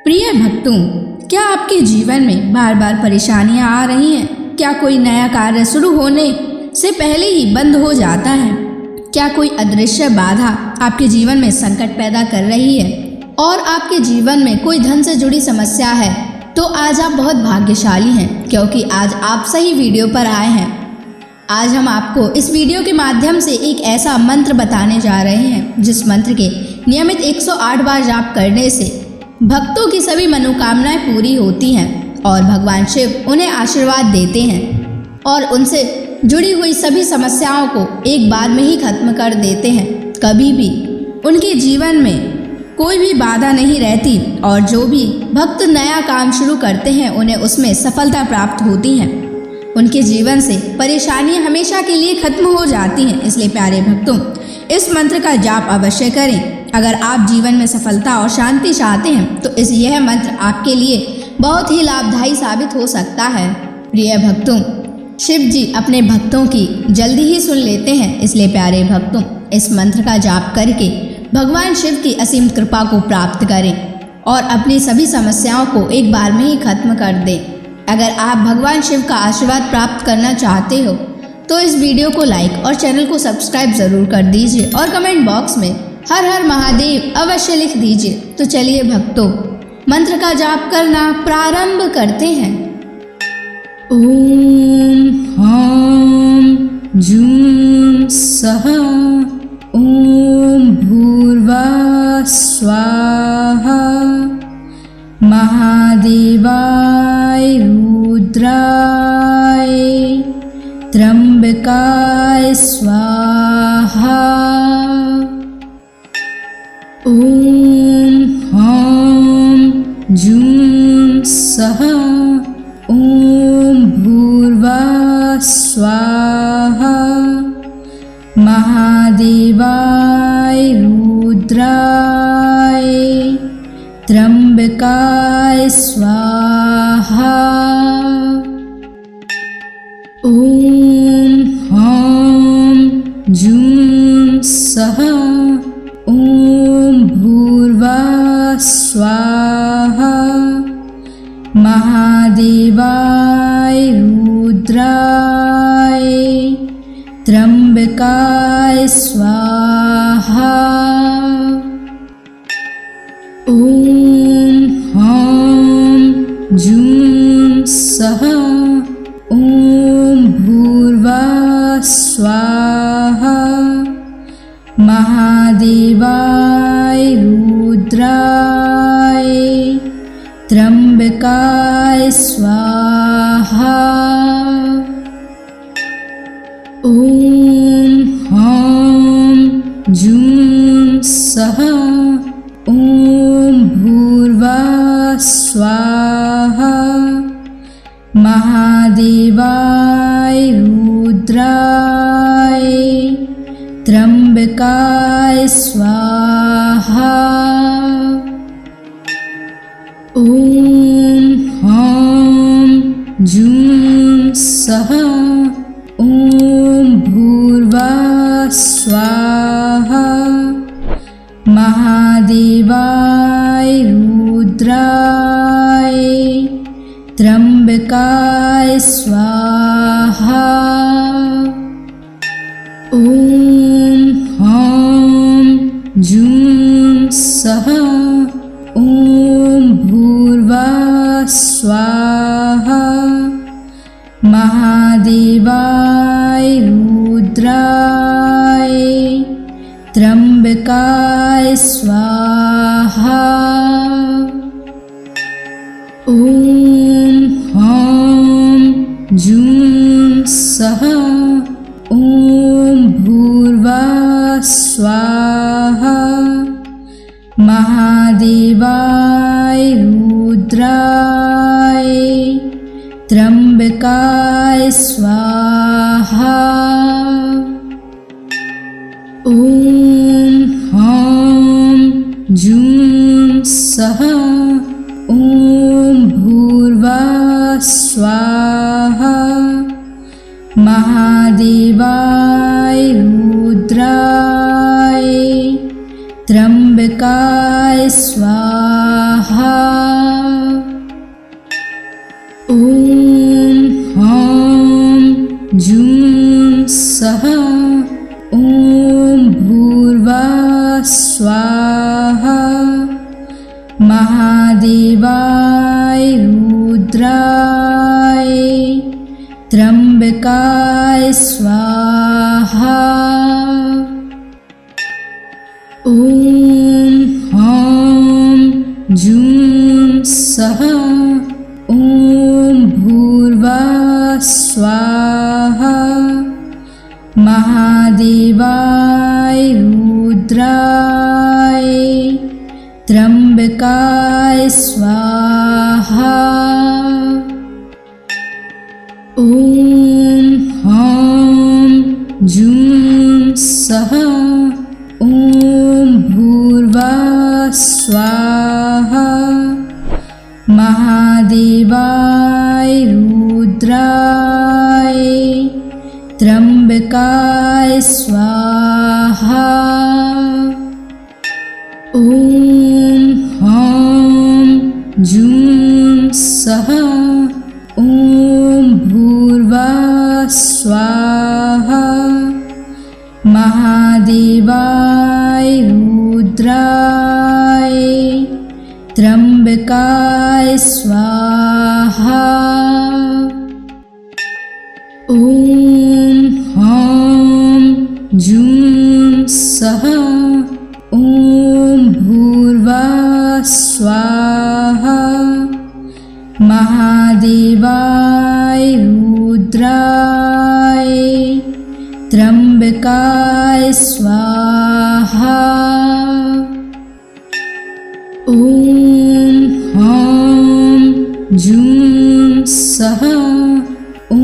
प्रिय भक्तों, क्या आपके जीवन में बार बार परेशानियां आ रही हैं? क्या कोई नया कार्य शुरू होने से पहले ही बंद हो जाता है? क्या कोई अदृश्य बाधा आपके जीवन में संकट पैदा कर रही है और आपके जीवन में कोई धन से जुड़ी समस्या है? तो आज आप बहुत भाग्यशाली हैं, क्योंकि आज आप सही वीडियो पर आए हैं। आज हम आपको इस वीडियो के माध्यम से एक ऐसा मंत्र बताने जा रहे हैं जिस मंत्र के नियमित 108 बार जाप करने से भक्तों की सभी मनोकामनाएं पूरी होती हैं और भगवान शिव उन्हें आशीर्वाद देते हैं और उनसे जुड़ी हुई सभी समस्याओं को एक बार में ही खत्म कर देते हैं। कभी भी उनके जीवन में कोई भी बाधा नहीं रहती और जो भी भक्त नया काम शुरू करते हैं उन्हें उसमें सफलता प्राप्त होती है। उनके जीवन से परेशानियां हमेशा के लिए खत्म हो जाती हैं। इसलिए प्यारे भक्तों, इस मंत्र का जाप अवश्य करें। अगर आप जीवन में सफलता और शांति चाहते हैं तो यह मंत्र आपके लिए बहुत ही लाभदायी साबित हो सकता है। प्रिय भक्तों, शिव जी अपने भक्तों की जल्दी ही सुन लेते हैं। इसलिए प्यारे भक्तों, इस मंत्र का जाप करके भगवान शिव की असीम कृपा को प्राप्त करें और अपनी सभी समस्याओं को एक बार में ही खत्म कर दें। अगर आप भगवान शिव का आशीर्वाद प्राप्त करना चाहते हो तो इस वीडियो को लाइक और चैनल को सब्सक्राइब जरूर कर दीजिए और कमेंट बॉक्स में हर हर महादेव अवश्य लिख दीजिए। तो चलिए भक्तों, मंत्र का जाप करना प्रारंभ करते हैं। ओम ह्रां जूं सः ओम भूर्भुवः स्वाहा महादेवाय रुद्राय त्र्यंबकाय स्वाहा। ओम ह्रां जूं सः ओम भूर्भुवः स्वाहा महादेवाय रुद्राय त्र्यंबकाय स्वाहा। ओम ह्रां जूं सः ओम भूर्भुवः स्वाहा महादेवाय रुद्राय त्र्यंबकाय स्वाहा। ओम ह्रां जूं सः ओम भूर्भुवः स्वाहा महादेवाय रुद्राय त्र्यंबकाय स्वाहा। ओम ह्रां जूं सः ओम भूर्भुवः स्वाहा महादेवाय रुद्राय त्र्यंबकाय स्वाहा। ओम ह्रां जूं सः ओम भूर्भुवः स्वाहा महादेवाय रुद्राय त्र्यंबकाय स्वाहा। ओम ह्रां जूं सः ओम भूर्भुवः स्वाहा महादेवाय रुद्राय त्र्यंबकाय स्वाहा। ओम ह्रां जूं सः ओम भूर्भुवः स्वाहा महादेवाय रुद्राय त्र्यंबकाय स्वाहा। ओम ह्रां जूं सः ओम भूर्भुवः स्वाहा महादेवाय रुद्राय त्र्यंबकाय स्वाहा। महादेवाय रुद्राय त्र्यंबकाय स्वाहा। ॐ ह्रां जूं सः ॐ भूर्भुवः स्वाहा। महादेवाय रुद्राय त्र्यंबकाय स्वाहा। ॐ ह्रां जूं सः ॐ भूर्भुवः स्वाहा। महादेवाय रुद्राय त्र्यंबकाय स्वाहा। ॐ ह्रां जूं सः ॐ भूर्भुवः स्वाहा। महादेवाय रुद्राय त्र्यंबकाय स्वाहा। ॐ ह्रां जूं सः ॐ भूर्भुवः स्वाहा। महादेवाय रुद्राय त्र्यंबकाय स्वाहा। ॐ ह्रां जूं सः ॐ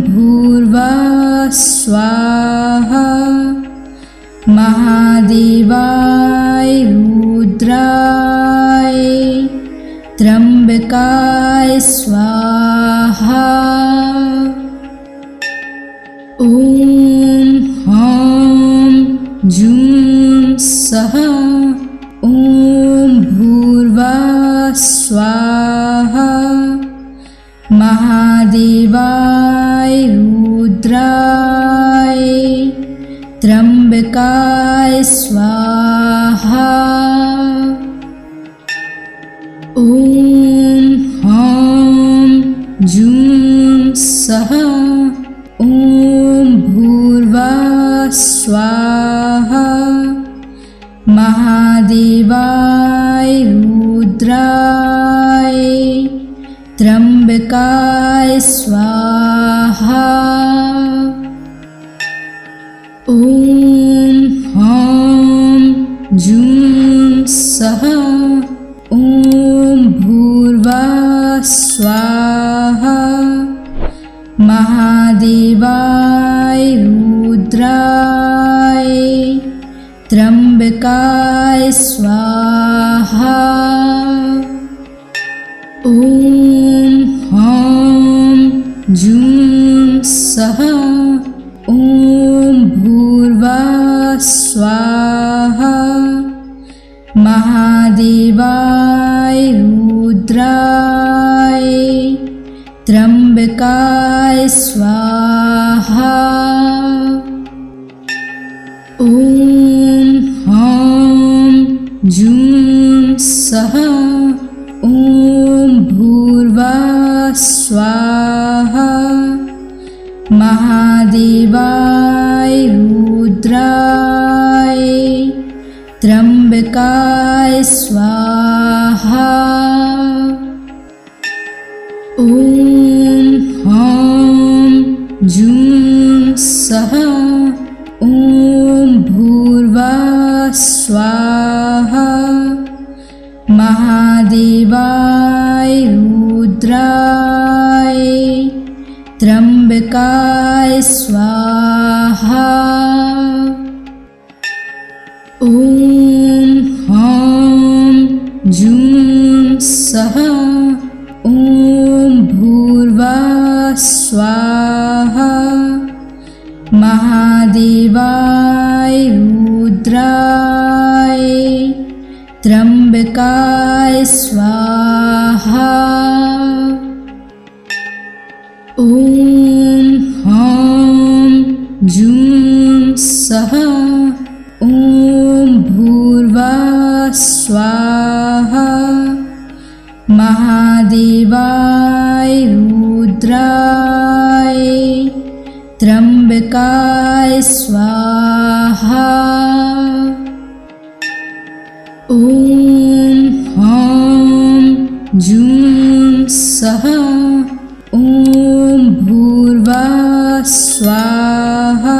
भूर्भुवः स्वाहा। महादेवाय रुद्राय त्र्यंबकाय स्वाहा। ॐ ह्रां जूं सः ॐ भूर्भुवः स्वाहा। महादेवाय रुद्राय त्र्यंबकाय स्वाहा। ॐ ह्रां जूं सः ॐ भूर्भुवः स्वाहा। महादेवाय रुद्राय त्र्यंबकाय स्वाहा। ॐ ह्रां जूं सः ॐ भूर्भुवः स्वाहा। महादेवाय रुद्राय त्र्यंबकाय स्वाहा। ॐ ह्रां जूं सः ॐ भूर्भुवः स्वाहा। महादेवाय रुद्राय त्र्यंबकाय स्वाहा। ॐ ह्रां जूं सः ॐ भूर्भुवः स्वाहा। महादेवाय रुद्राय त्र्यंबकाय स्वाहा। ॐ ह्रां जूं सः ॐ भूर्भुवः स्वाहा। महादेवाय रुद्राय त्र्यंबकाय स्वाहा। ॐ ह्रां जूं सः ॐ भूर्भुवः स्वाहा। महादेवाय रुद्राय त्र्यंबकाय स्वाहा। ॐ ह्रां जूं सः ॐ भूर्भुवः स्वाहा। महादेवाय रुद्राय त्र्यंबकाय स्वाहा। ॐ ह्रां जूं सः ॐ भूर्भुवः स्वाहा।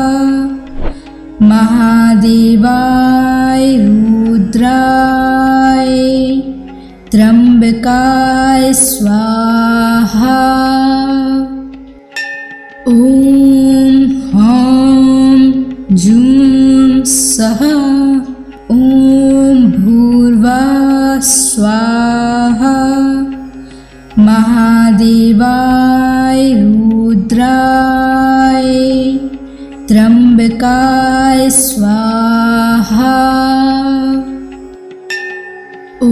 महादेवाय रुद्राय त्र्यंबकाय स्वाहा। ॐ ह्रां जूं सः ॐ भूर्भुवः स्वाहा। महादेवाय रुद्राय त्र्यंबकाय स्वाहा। ॐ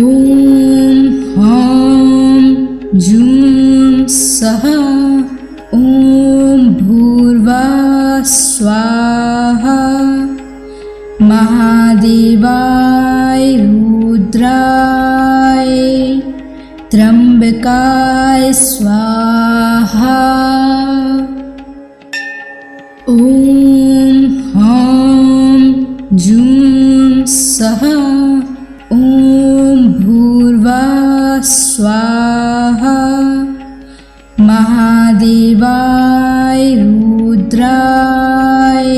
ह्रां जूं सः ॐ भूर्भुवः स्वाहा। महादेवाय रुद्राय त्र्यंबकाय स्वाहा। ॐ ह्रां जूं सः ॐ भूर्भुवः स्वाहा। महादेवाय रुद्राय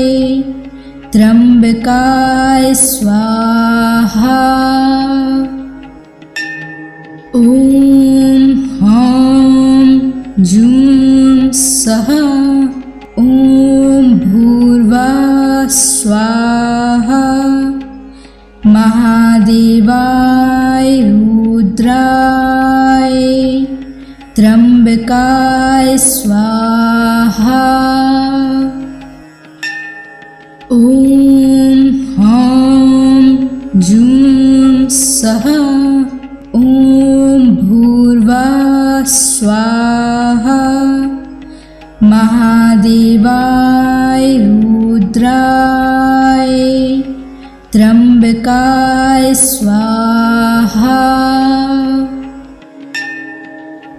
त्र्यंबकाय स्वाहा। ॐ ह्रां जूं सः ॐ भूर्भुवः स्वाहा। महादेवाय रुद्राय त्र्यंबकाय स्वाहा। ॐ ह्रां जूं सः ॐ भूर्भुवः स्वाहा। महादेवाय रुद्राय त्र्यंबकाय स्वाहा।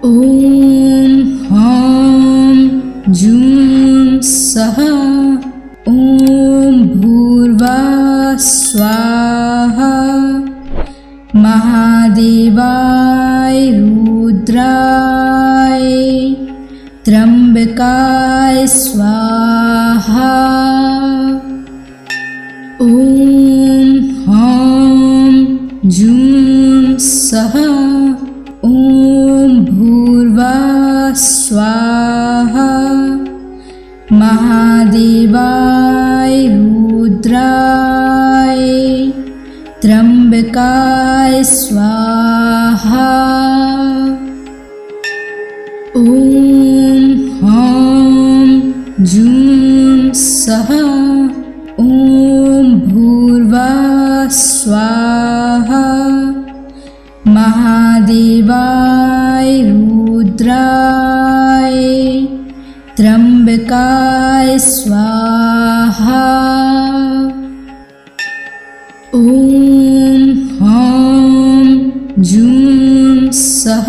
ॐ ह्रां जूं सः ॐ भूर्भुवः स्वाहा। महादेवाय रुद्राय त्र्यंबकाय स्वाहा। ॐ ह्रां जूं सः ॐ भूर्भुवः स्वाहा। महादेवाय रुद्राय त्र्यंबकाय स्वाहा। ॐ ह्रां जूं सः ॐ भूर्भुवः स्वाहा। महादेवाय रुद्राय त्र्यंबकाय स्वाहा। ॐ ह्रां जूं सः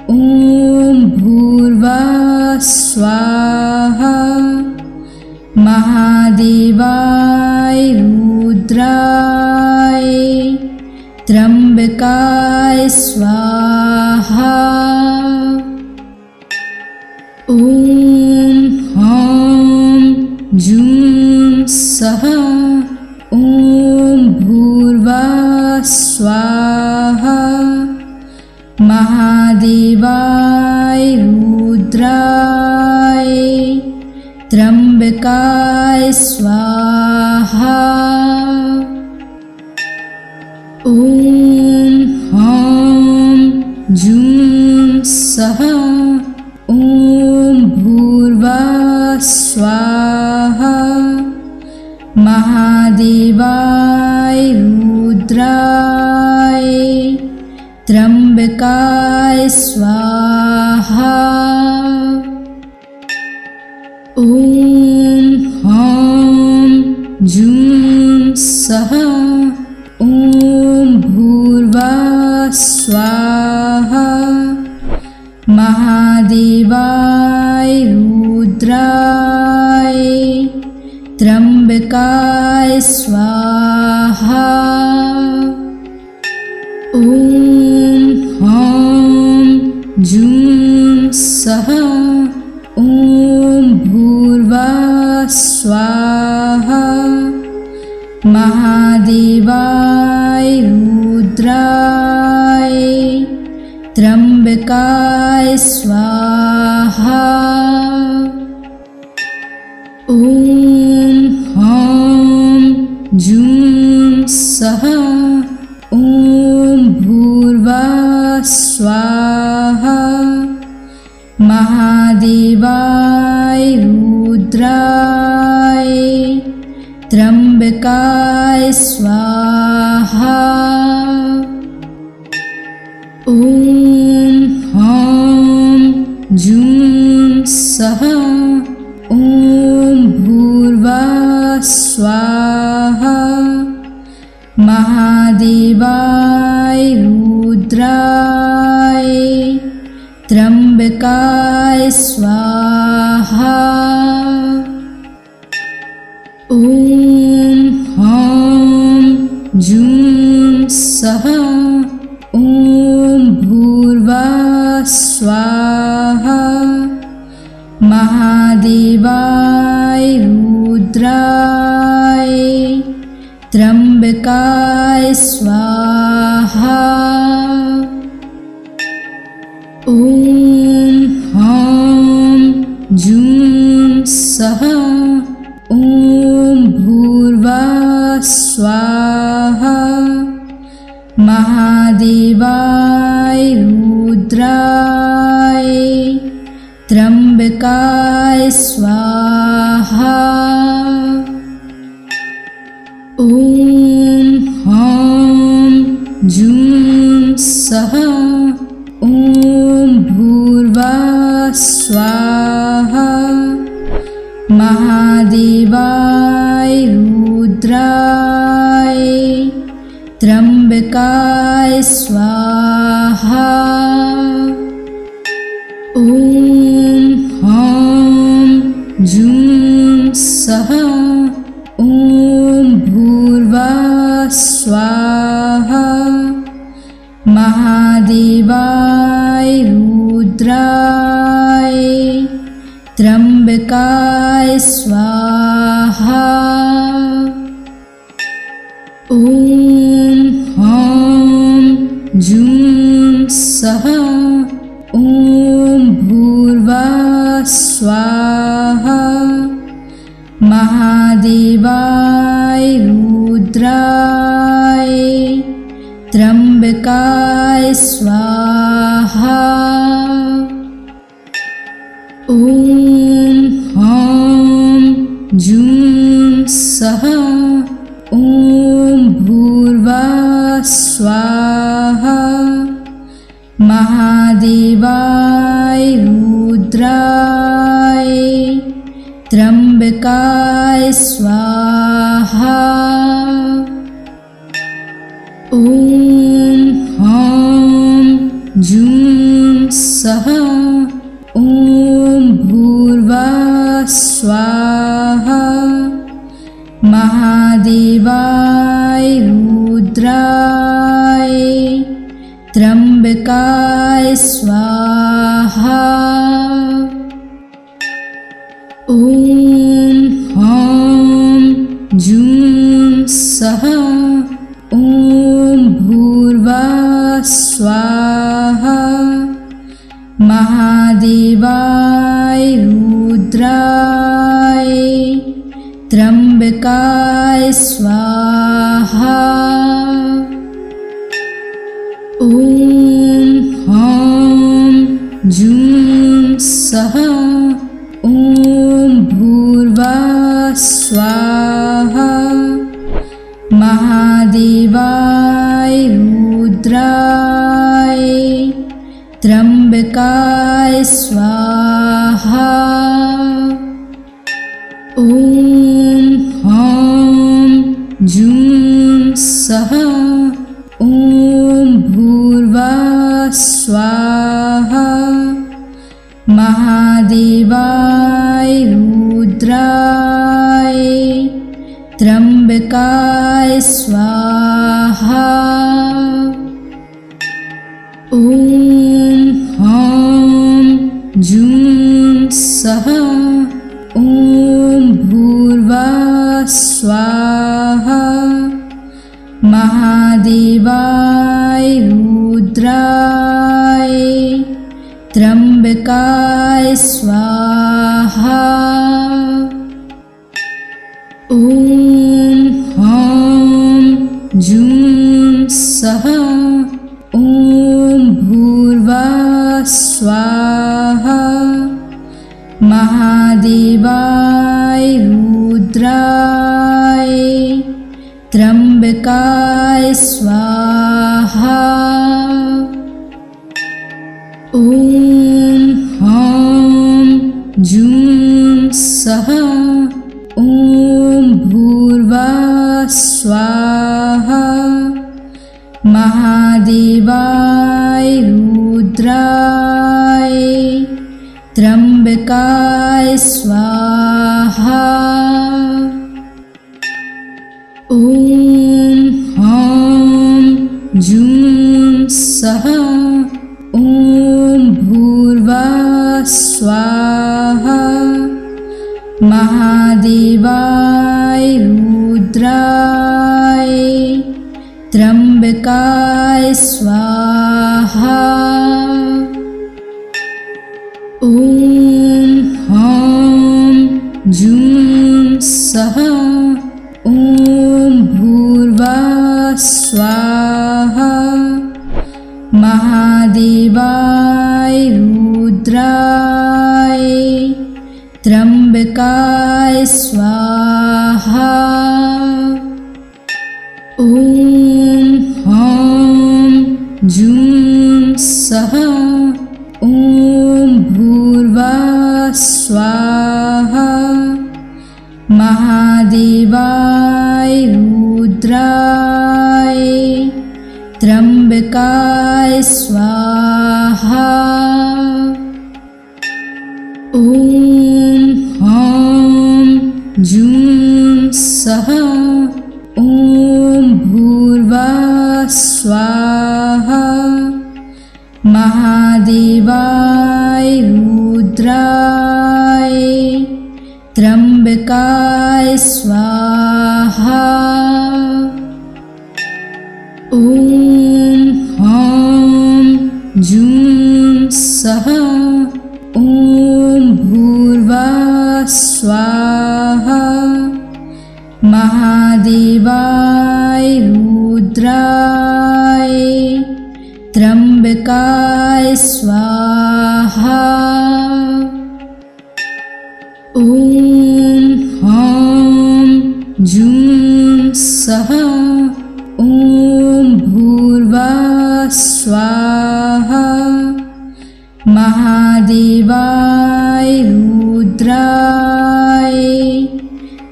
ॐ भूर्भुवः स्वाहा। महादेवाय रुद्राय त्र्यंबकाय स्वाहा। ॐ ह्रां जूं सः ॐ भूर्भुवः स्वाहा। महादेवाय रुद्राय त्र्यंबकाय स्वाहा। ॐ ह्रां जूं सः ॐ भूर्भुवः स्वाहा। महादेवाय रुद्राय त्र्यंबकाय स्वाहा। ॐ ह्रां जूं सः ॐ भूर्भुवः स्वाहा। महादेवाय रुद्राय त्र्यंबकाय स्वाहा। ओम ह्रां जूं सः ओम भूर्भुवः स्वाहा। महादेवाय रुद्राय त्र्यंबकाय स्वाहा। ओम ह्रां जूं सः ओम भूर्भुवः स्वाहा। महादेवाय रुद्राय त्र्यंबकाय स्वाहा। ओम ह्रां जूं सः ओम भूर्भुवः स्वाहा। महादेवाय रुद्राय त्र्यंबकाय स्वाहा। ओम ह्रां जूं सः ओम भूर्भुवः स्वाहा। महादेवाय रुद्राय त्र्यंबकाय स्वाहा। ओम ह्रां जूं सः ओम भूर्भुवः स्वाहा। महादेवाय रुद्राय त्र्यंबकाय स्वाहा। ओम ह्रां जूं सः ओम भूर्भुवः स्वाहा। महादेवाय रुद्राय त्र्यंबकाय स्वाहा। ओम ह्रां जूं सः ओम भूर्भुवः स्वाहा। महादेवाय रुद्राय त्र्यंबकाय स्वाहा। ओम ह्रां जूं सः ओम भूर्भुवः स्वाहा। महादेवाय रुद्राय त्र्यंबकाय स्वाहा। ओम ह्रां जूं सः ओम भूर्भुवः स्वाहा। महादेवाय रुद्राय त्र्यंबकाय स्वाहा। ओम ह्रां जूं सः ओम भूर्भुवः स्वाहा। महादेवाय रुद्राय त्र्यंबकाय स्वाहा। ओम ह्रां जूं सः ओम भूर्भुवः स्वाहा। महादेवाय रुद्राय त्र्यंबकाय स्वाहा। ओम ह्रां जूं सः ओम भूर्भुवः स्वाहा। महादेवाय रुद्राय त्र्यंबकाय स्वाहा। ओम ह्रां जूं सः ओम भूर्भुवः स्वाहा। त्र्यंबकाय स्वाहा। ओम ह्रां जूं सः ओम भूर्भुवः स्वाहा। महादेवाय रुद्राय त्र्यंबकाय स्वाहा। ओम ह्रां जूं सः ओम भूर्भुवः स्वाहा। महादेवाय रुद्राय त्र्यंबकाय स्वाहा। ओम ह्रां जूं सः ओम भूर्भुवः स्वाहा। महादेवाय रुद्राय त्र्यंबकाय स्वाहा। ओम ह्रां जूं सः ओम भूर्भुवः स्वाहा। महादेवाय रुद्राय त्र्यंबकाय स्वाहा। ओम ह्रां जूं सः ओम भूर्भुवः स्वाहा। महादेवाय रुद्राय त्र्यंबकाय स्वाहा। ओम ह्रां जूं सः ओम भूर्भुवः स्वाहा। महादेवाय रुद्राय त्र्यंबकाय स्वाहा। ओम ह्रां जूं सः ओम भूर्भुवः स्वाहा। महादेवाय रुद्राय त्र्यंबकाय स्वाहा। ओम ह्रां जूं सः ओम भूर्भुवः स्वाहा। महादेवाय रुद्राय त्र्यंबकाय स्वाहा। ओम ह्रां जूं सः ओम भूर्भुवः स्वाहा। महादेवाय रुद्राय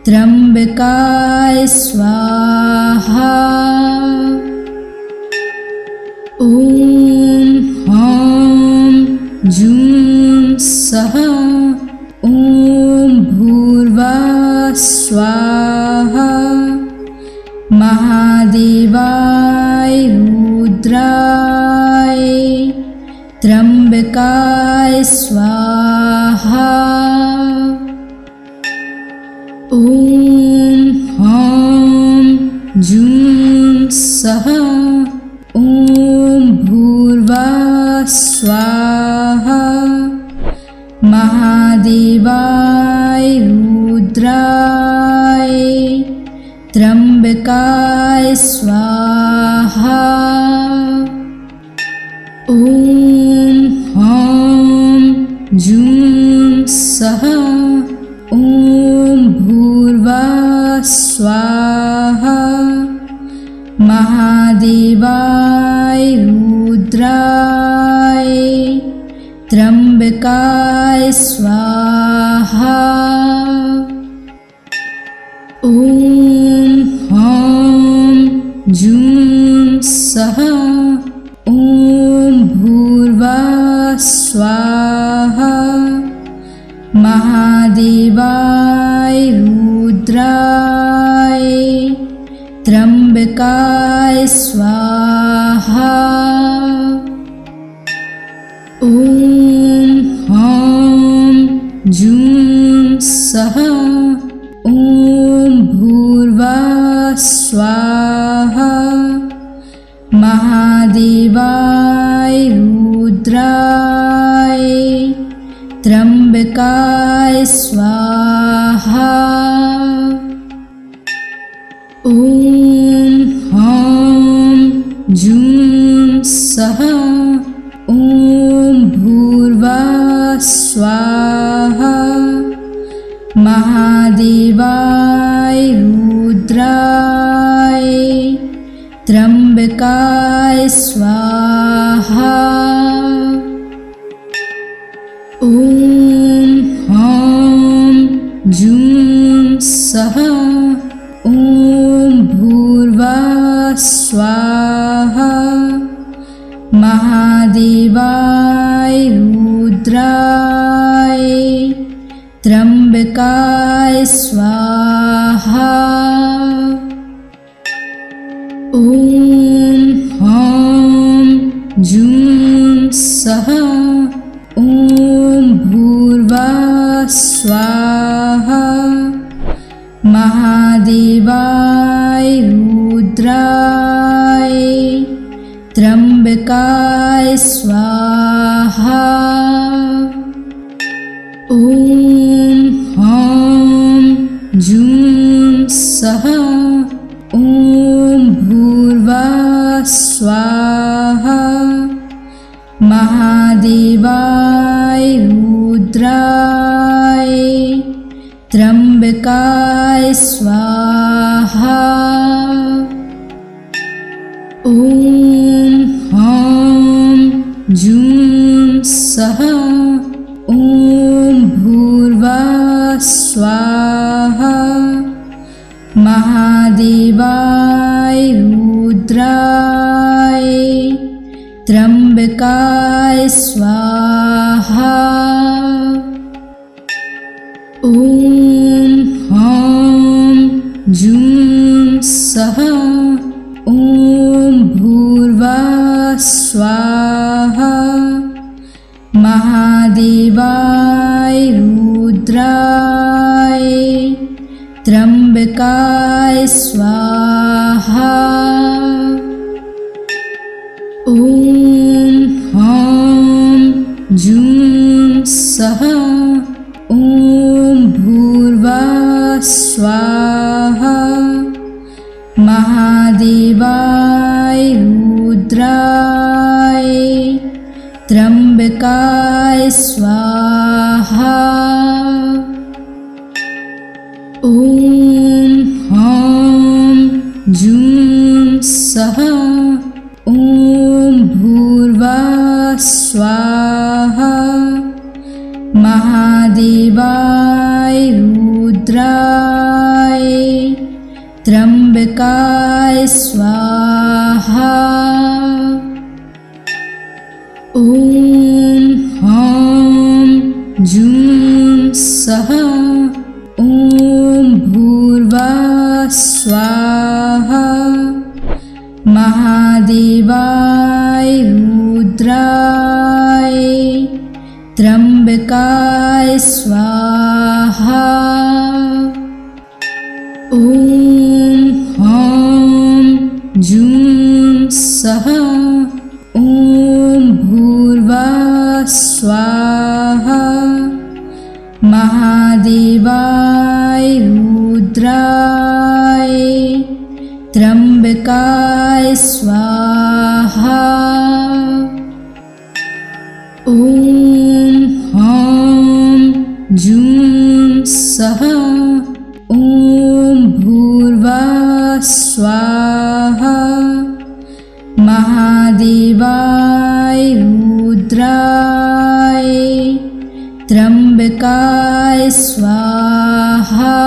त्र्यंबकाय स्वाहा। ओम ह्रां जूं सः ओम भूर्भुवः स्वाहा। महादेवाय रुद्राय त्र्यंबकाय स्वाहा। ओम ह्रां जूं सः ओम भूर्भुवः स्वाहा। महादेवाय रुद्राय त्र्यंबकाय स्वाहा। ओम ह्रां जूं सः ओम भूर्भुवः स्वाहा। महादेवाय रुद्राय त्र्यंबकाय स्वाहा। ओम ह्रां जूं सः ओम भूर्भुवः स्वाहा। महादेवाय रुद्राय त्र्यंबकाय स्वाहा। ओम ह्रां जूं सः ओम भूर्भुवः स्वाहा। महादेवाय रुद्राय त्र्यंबकाय स्वाहा। ओम ह्रां जूं सः ओम भूर्भुवः स्वाहा। महादेवाय रुद्राय त्र्यंबकाय स्वाहा। ओम ह्रां जूं सः ओम भूर्भुवः स्वाहा। महादेवाय रुद्राय त्र्यंबकाय स्वाहा। ओम ह्रां जूं सः ओम भूर्भुवः स्वाहा। महादेवाय रुद्राय त्र्यंबकाय स्वाहा। ओम ह्रां जूं सः ओम भूर्भुवः स्वाहा। महादेवाय रुद्राय त्र्यंबकाय स्वाहा। ओम ह्रां जूं सः ओम भूर्भुवः स्वाहा। महादेवाय रुद्राय त्र्यंबकाय स्वाहा। ओम ह्रां जूं सः ओम भूर्भुवः स्वाहा। महादेवाय रुद्राय त्र्यंबकाय स्वाहा। ओम ह्रां जूं सः ओम भूर्भुवः स्वाहा। महादेवाय रुद्राय त्र्यंबकाय स्वाहा। ओम ह्रां जूं सः ओम भूर्भुवः स्वाहा। महादेवाय रुद्राय त्र्यंबकाय स्वाहा। ओम ह्रां जूं सः ओम भूर्भुवः स्वाहा। महादेवाय रुद्राय त्र्यंबकाय स्वाहा। ओम ह्रां जूं सः ओम भूर्भुवः स्वाहा। महादेवाय रुद्राय त्र्यंबकाय स्वाहा। ओम ह्रां जूं सः ओम भूर्भुवः स्वाहा। महादेवाय रुद्राय त्र्यंबकाय स्वाहा।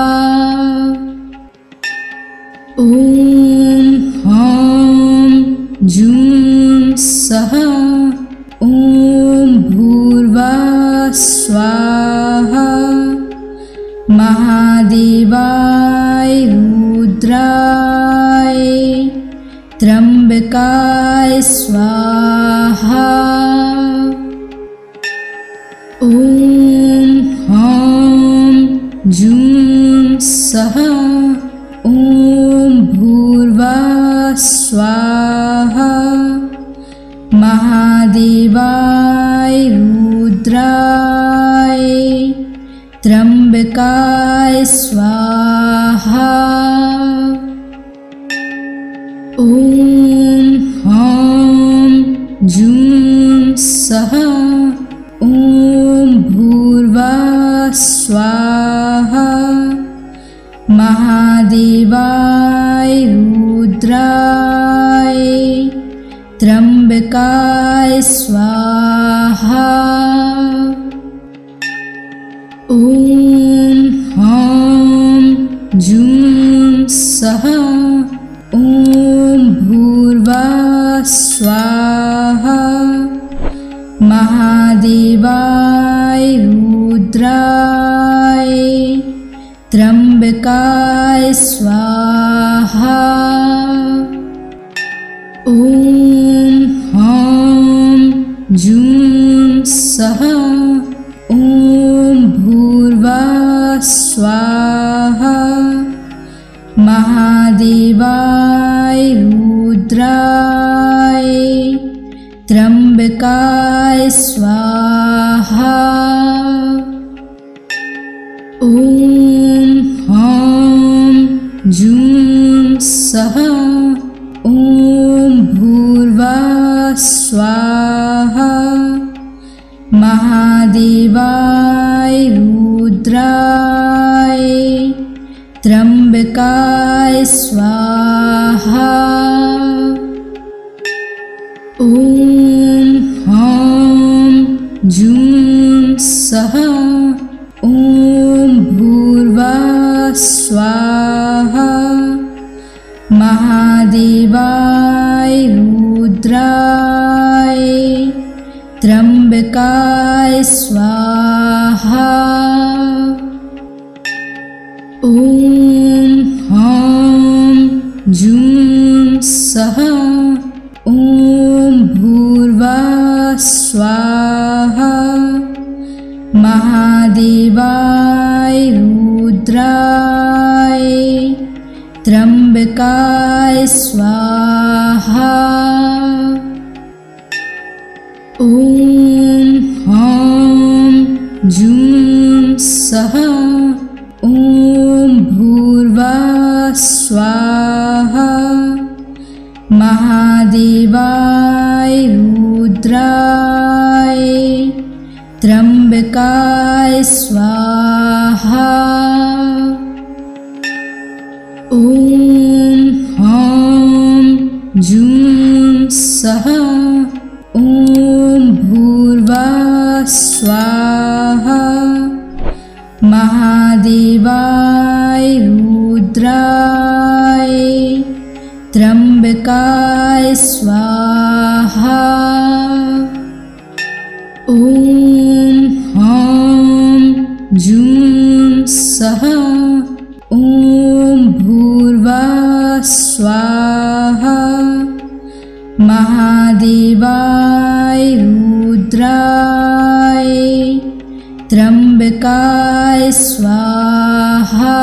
ओम ह्रां जूं सः ओम भूर्भुवः स्वाहा। महादेवाय रुद्राय त्र्यंबकाय स्वाहा। ॐ ह्रां जूं सः ॐ भूर्भुवः स्वाहा। महादेवाय रुद्राय त्र्यंबकाय स्वाहा। ॐ ह्रां जूं सः ॐ भूर्भुवः स्वाहा। महादेवाय रुद्राय त्र्यंबकाय स्वाहा। ॐ ह्रां जूं सः ॐ भूर्भुवः स्वाहा। महादेवाय रुद्राय त्र्यंबकाय स्वाहा। ॐ ह्रां जूं सः ॐ भूर्भुवः स्वाहा। महादेवाय रुद्राय त्र्यंबकाय स्वाहा। ॐ ह्रां जूं सः ॐ भूर्भुवः स्वाहा। महादेवाय रुद्राय त्र्यंबकाय स्वाहा। ॐ ह्रां जूं सः ॐ भूर्भुवः स्वाहा। महादेवाय रुद्राय त्र्यंबकाय स्वाहा। ॐ ह्रां जूं सः ॐ भूर्भुवः स्वाहा। महादेवाय रुद्राय त्र्यंबकाय स्वाहा। ॐ ह्रां जूं सः ॐ भूर्भुवः स्वाहा। महादेवाय रुद्राय त्र्यंबकाय स्वाहा। ॐ ह्रां जूं सः ॐ भूर्भुवः स्वाहा। महादेवाय रुद्राय त्र्यंबकाय स्वाहा। ॐ ह्रां जूं सः ॐ भूर्भुवः स्वाहा। महादेवाय रुद्राय त्र्यंबकाय स्वाहा।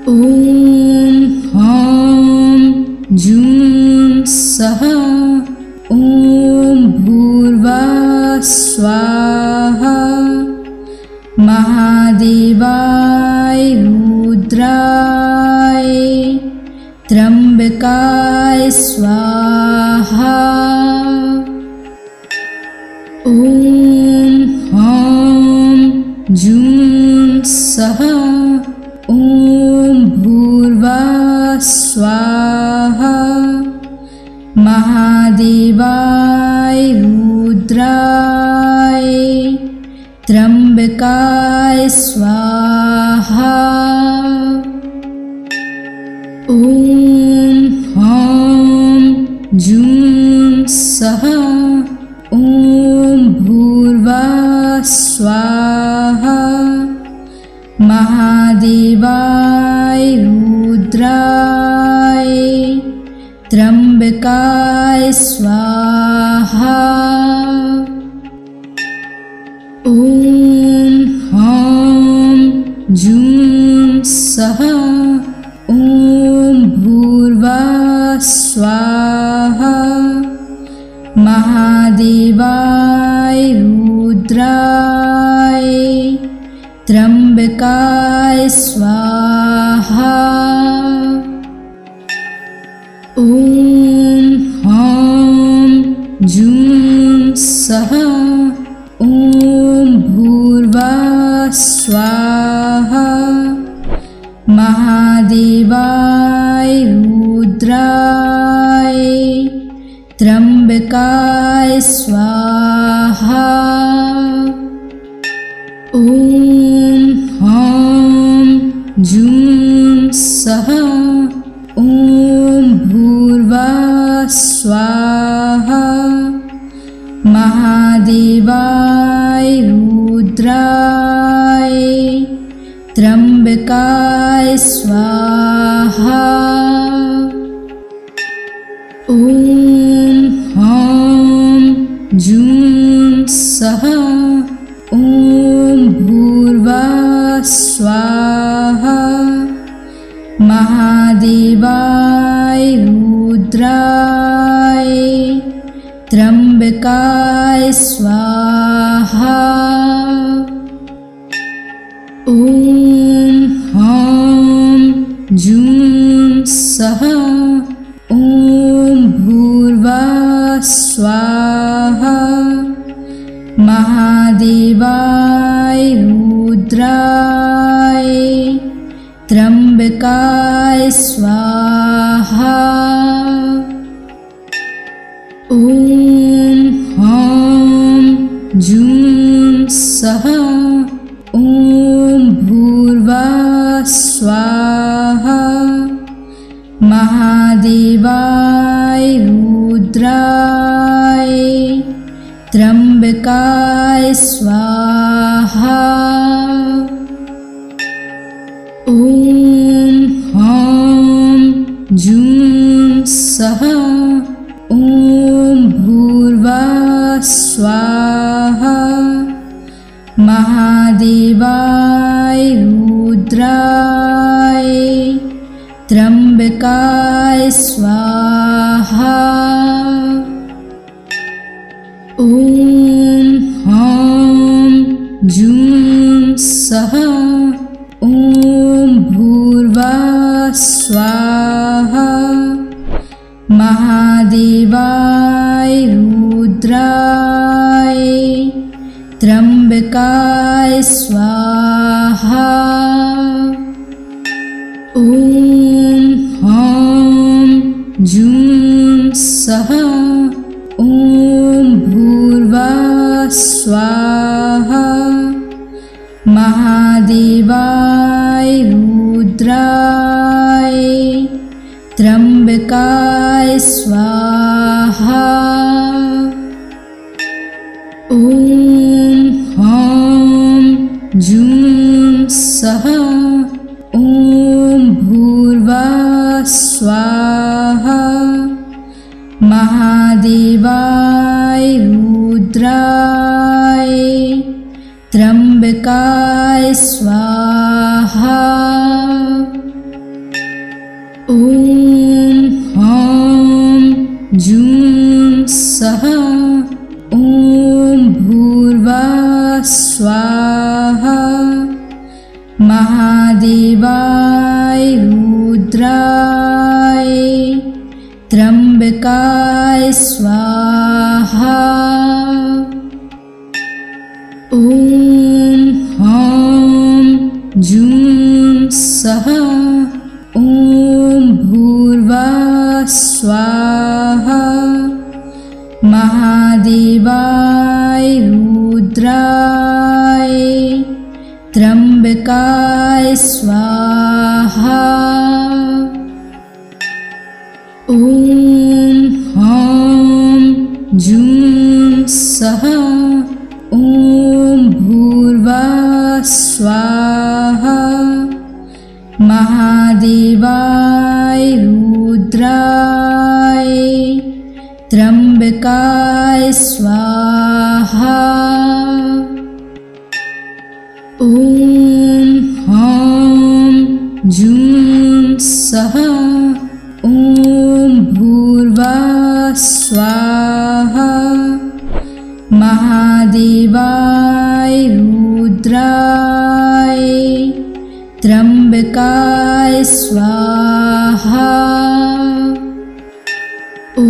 ॐ ह्रां जूं सः ॐ भूर्भुवः स्वाहा। महादेवाय रुद्राय त्र्यंबकाय स्वाहा। ॐ ह्रां जूं सः ॐ भूर्भुवः स्वाहा। महादेवाय रुद्राय त्र्यंबकाय स्वाहा। ॐ ह्रां जूं सः ॐ भूर्भुवः स्वाहा। महादेवाय रुद्राय त्र्यंबकाय स्वाहा। ॐ ह्रां जूं सः ॐ भूर्भुवः स्वाहा। महादेवाय रुद्राय त्र्यंबकाय स्वाहा। ॐ ह्रां जूं सः ॐ भूर्भुवः स्वाहा। महादेवाय रुद्राय त्र्यंबकाय स्वाहा। ॐ ह्रां जूं सः ॐ भूर्भुवः स्वाहा। महादेवाय रुद्राय त्र्यंबकाय स्वाहा। ॐ ह्रां जूं सः ॐ भूर्भुवः स्वाहा। महादेवाय रुद्राय त्र्यंबकाय स्वाहा। ॐ ह्रां जूं सः ॐ भूर्भुवः स्वाहा। महादेवाय रुद्राय त्र्यंबकाय स्वाहा। ॐ ह्रां जूं सः ॐ भूर्भुवः स्वाहा। महादेवाय रुद्राय त्र्यंबकाय स्वाहा। ॐ ह्रां जूं सः ॐ भूर्भुवः स्वाहा। महादेवाय रुद्राय त्र्यंबकाय स्वाहा। ॐ ह्रां जूं सः ॐ भूर्भुवः स्वाहा। महादेवाय रुद्राय त्र्यंबकाय स्वाहा। ॐ ह्रां जूं सः ॐ भूर्भुवः स्वाहा। महादेवाय रुद्राय त्र्यंबकाय स्वाहा। ॐ ह्रां जूं सः ॐ भूर्भुवः स्वाहा। महादेवाय रुद्राय त्र्यंबकाय स्वाहा। ॐ ह्रां जूं सः ॐ भूर्भुवः स्वाहा। महादेवाय रुद्राय त्र्यंबकाय स्वाहा। ॐ ह्रां जूं सः ॐ भूर्भुवः स्वाहा। महादेवाय रुद्राय त्र्यंबकाय स्वाहा। ॐ ह्रां जूं सः ॐ भूर्भुवः स्वाहा। महादेवाय रुद्राय त्र्यंबकाय स्वाहा। ॐ ह्रां जूं सः ॐ भूर्भुवः स्वाहा। महादेवाय रुद्राय त्र्यंबकाय स्वाहा। ॐ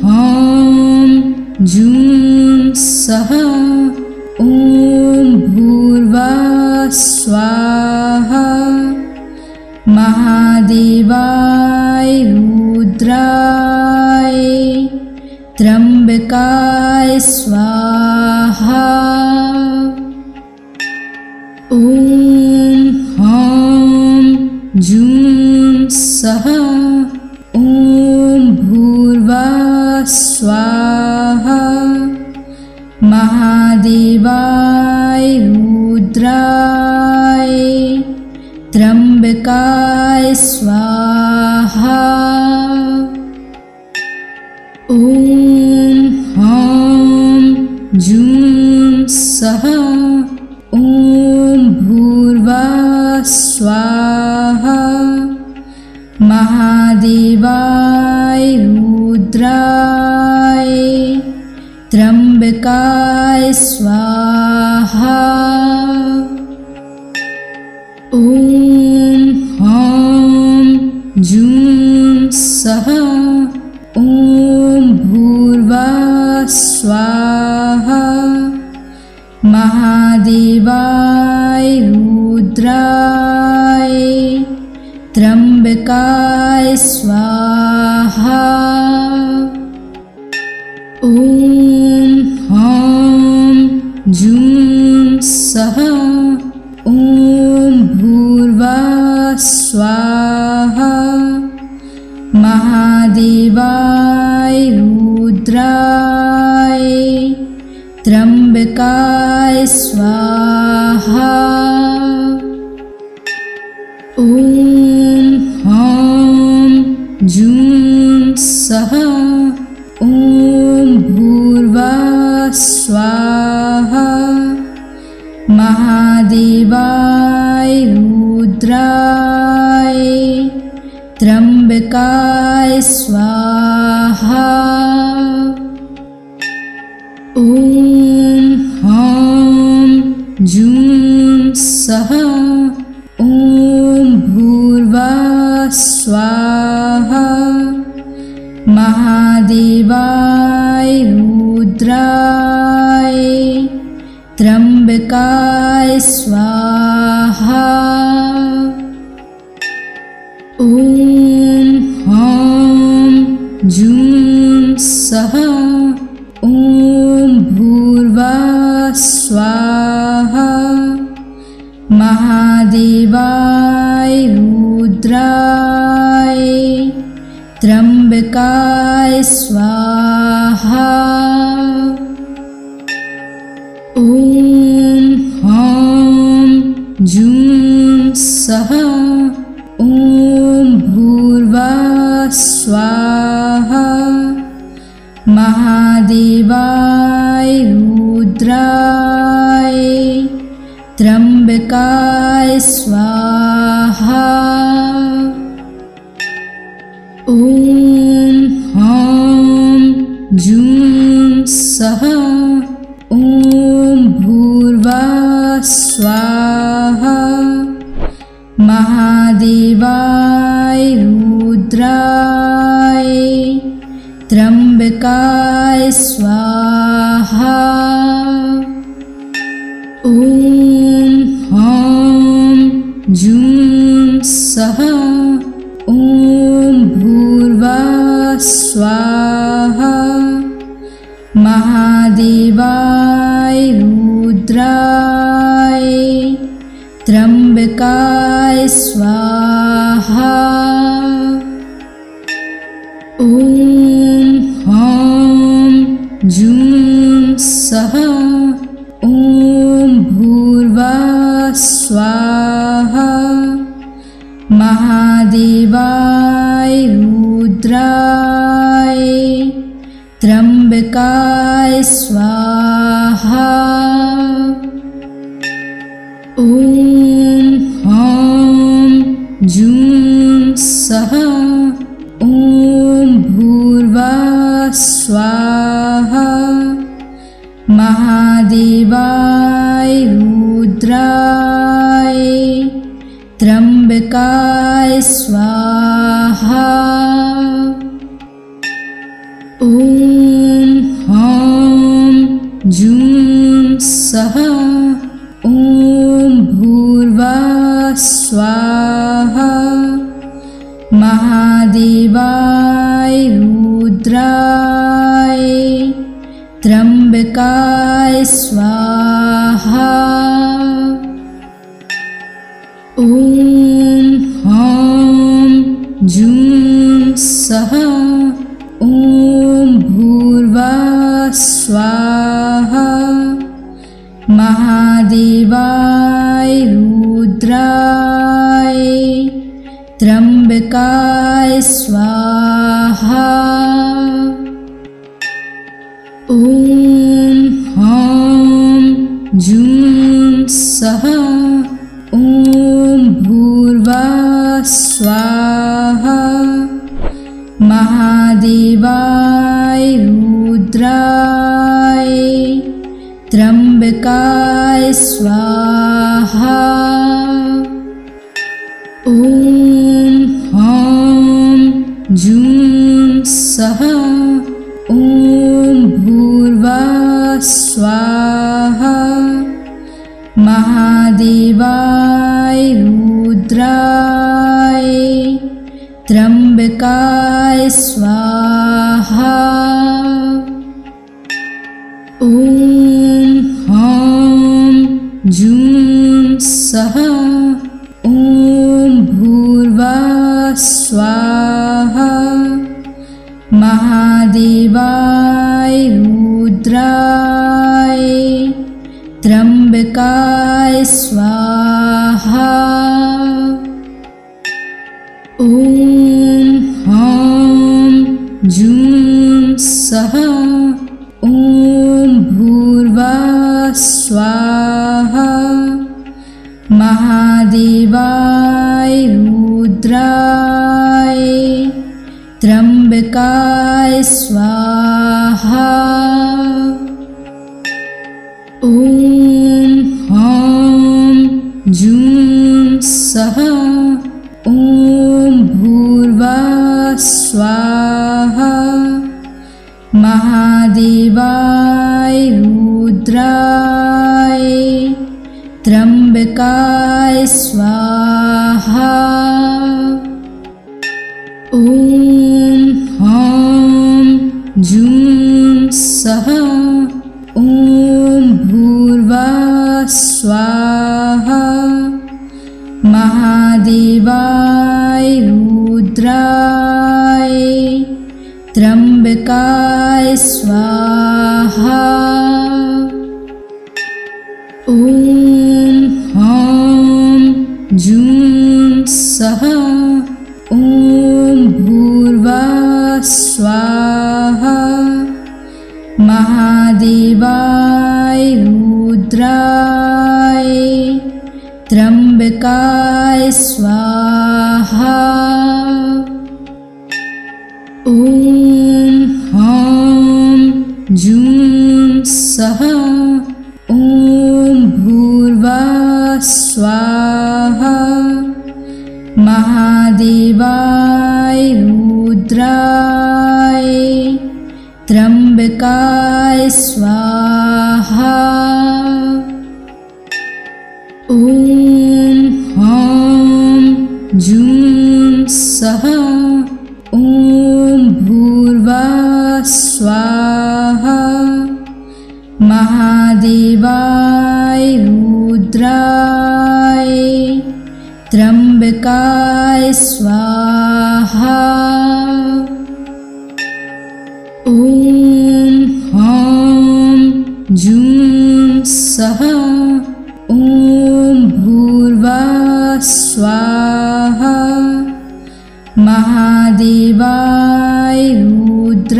ह्रां जूं सः ॐ भूर्भुवः स्वाहा। महादेवाय रुद्राय त्र्यंबकाय स्वाहा। ॐ ह्रां जूं सः ॐ भूर्भुवः स्वाहा। महादेवाय रुद्राय त्र्यंबकाय स्वाहा। ॐ ह्रां जूं सः ॐ भूर्भुवः स्वाहा। महादेवाय रुद्राय त्र्यंबकाय स्वाहा। ॐ ह्रां जूं सः ॐ भूर्भुवः स्वाहा। महादेवाय रुद्राय त्र्यंबकाय स्वाहा। ॐ ह्रां जूं सः ॐ भूर्भुवः स्वाहा। महादेवाय रुद्राय त्र्यंबकाय स्वाहा। ॐ ह्रां जूं सः ॐ भूर्भुवः स्वाहा। महादेवाय रुद्राय त्र्यंबकाय स्वाहा। ॐ ह्रां जूं सः ॐ भूर्भुवः स्वाहा। महादेवाय रुद्राय त्र्यंबकाय स्वाहा। ॐ ह्रां जूं सः ॐ भूर्भुवः स्वाहा। महादेवाय रुद्राय त्र्यंबकाय स्वाहा। ॐ ह्रां जूं सः ॐ भूर्भुवः स्वाहा। महादेवाय रुद्राय त्र्यंबकाय स्वाहा। ॐ ह्रां जूं सः ॐ भूर्भुवः स्वाहा। महादेवाय रुद्राय त्र्यंबकाय स्वाहा। ॐ ह्रां जूं सः ॐ भूर्भुवः स्वाहा। महादेवाय रुद्राय त्र्यंबकाय स्वाहा। ॐ ह्रां जूं सः ॐ भूर्भुवः स्वाहा। महादेवाय रुद्राय त्र्यंबकाय स्वाहा। ओम ह्रां जूं सः ओम भूर्भुवः स्वाहा। महादेवाय रुद्राय त्र्यंबकाय स्वाहा। ओम ह्रां जूं सः ओम भूर्भुवः स्वाहा। महादेवाय रुद्राय त्र्यंबकाय स्वाहा। ओम ह्रां जूं सः ओम भूर्भुवः स्वाहा। महादेवाय रुद्राय त्र्यंबकाय स्वाहा। ओम ह्रां जूं सः ओम भूर्भुवः स्वाहा। महादेवाय रुद्राय त्र्यंबकाय स्वाहा। ओम ह्रां जूं सः ओम भूर्भुवः स्वाहा। महादेवाय रुद्राय त्र्यंबकाय स्वाहा। ओम ह्रां जूं सः ओम भूर्भुवः स्वाहा। महादेवाय रुद्राय त्र्यंबकाय स्वाहा। ओम ह्रां जूं सः ओम भूर्भुवः स्वाहा। महादेवाय रुद्राय त्र्यंबकाय स्वाहा। ओम ह्रां जूं सः ओम भूर्भुवः स्वाहा। महादेवाय रुद्राय त्र्यंबकाय स्वाहा। ओम ह्रां जूं सः ओम भूर्भुवः स्वाहा। महादेवाय रुद्राय त्र्यंबकाय स्वाहा। ओम ह्रां जूं सः ओम भूर्भुवः स्वाहा। महादेवाय रुद्राय त्र्यंबकाय स्वाहा। ओम ह्रां जूं सः ओम भूर्भुवः स्वाहा। महादेवाय रुद्राय त्र्यंबकाय स्वाहा। ओम ह्रां जूं सः ओम भूर्भुवः स्वाहा। महादेवाय रुद्राय त्र्यंबकाय स्वाहा। ओम ह्रां जूं सः ओम भूर्भुवः स्वाहा। महादेवाय रुद्राय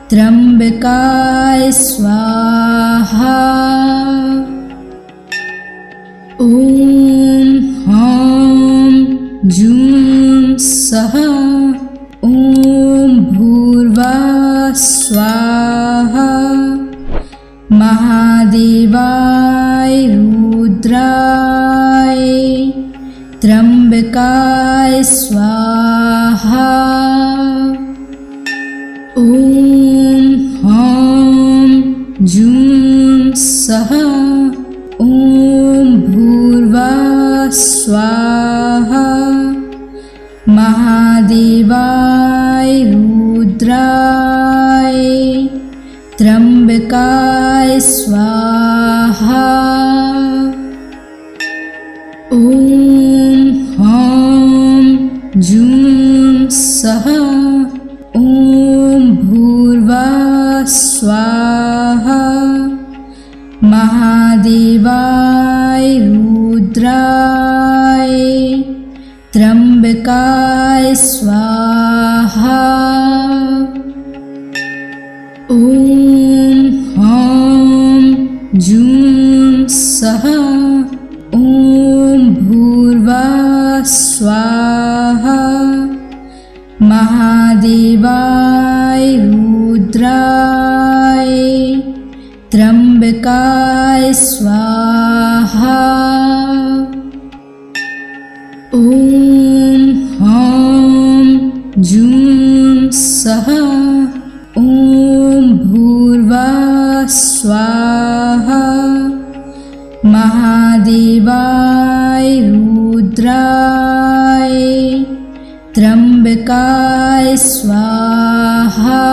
त्र्यंबकाय स्वाहा। ॐ ह्रां जूं सः ॐ भूर्भुवः स्वाहा। महादेवाय रुद्राय त्र्यंबकाय स्वाहा। ॐ ह्रां जूं सः ॐ भूर्भुवः स्वाहा। महादेवाय रुद्राय त्र्यंबकाय स्वाहा। ॐ ह्रां जूं सः ॐ भूर्भुवः स्वाहा। महादेवाय रुद्राय त्र्यंबकाय स्वाहा। ॐ ह्रां जूं सः ॐ भूर्भुवः स्वाहा। महादेवाय रुद्राय त्र्यंबकाय स्वाहा। ॐ ह्रां जूं सः ॐ भूर्भुवः स्वाहा। महादेवाय रुद्राय त्र्यंबकाय स्वाहा।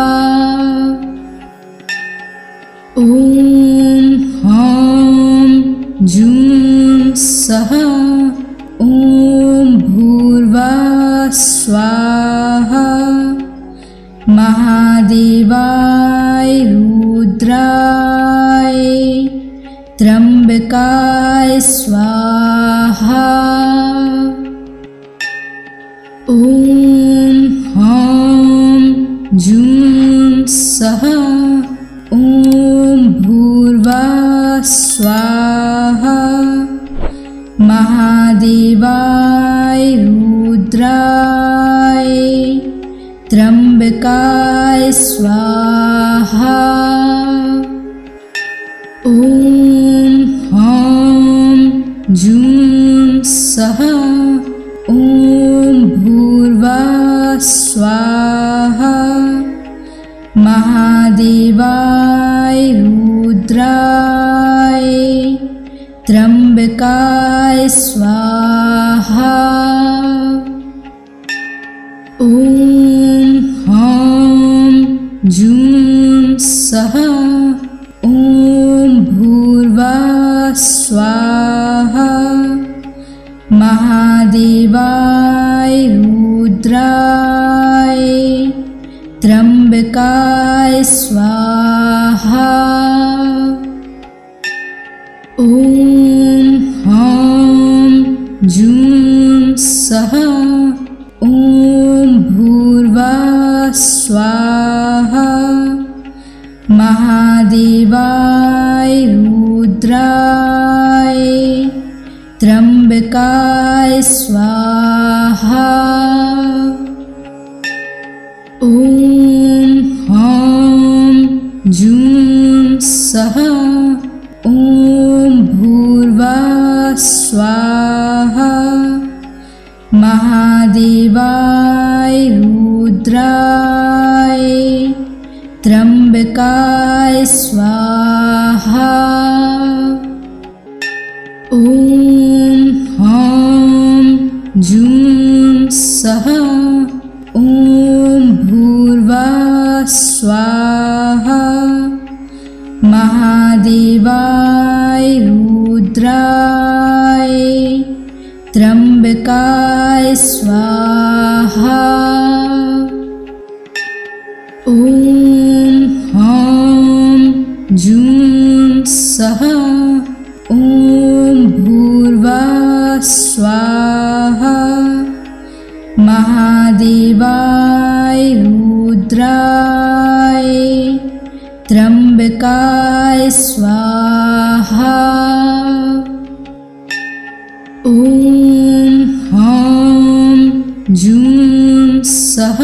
ॐ ह्रां जूं सः ॐ भूर्भुवः स्वाहा। महादेवाय रुद्राय त्र्यंबकाय स्वाहा। ॐ ह्रां जूं सः ॐ भूर्भुवः स्वाहा। महादेवाय रुद्राय त्र्यंबकाय स्वाहा। ॐ ह्रां जूं सः ॐ भूर्भुवः स्वाहा। महादेवाय रुद्राय त्र्यंबकाय स्वाहा। ॐ ह्रां जूं सः ॐ भूर्भुवः स्वाहा। महादेवाय रुद्राय त्र्यंबकाय स्वाहा। ॐ ह्रां जूं सः ॐ भूर्भुवः स्वाहा। महादेवाय रुद्राय त्र्यंबकाय स्वाहा। ॐ ह्रां जूं सः ॐ भूर्भुवः स्वाहा। महादेवाय रुद्राय त्र्यंबकाय स्वाहा। ॐ ह्रां जूं सः ॐ भूर्भुवः स्वाहा। महादेवाय रुद्राय त्र्यंबकाय स्वाहा। ॐ ह्रां जूं सः ॐ भूर्भुवः स्वाहा। महादेवाय रुद्राय त्र्यंबकाय स्वाहा। ओम ह्रां जूं सः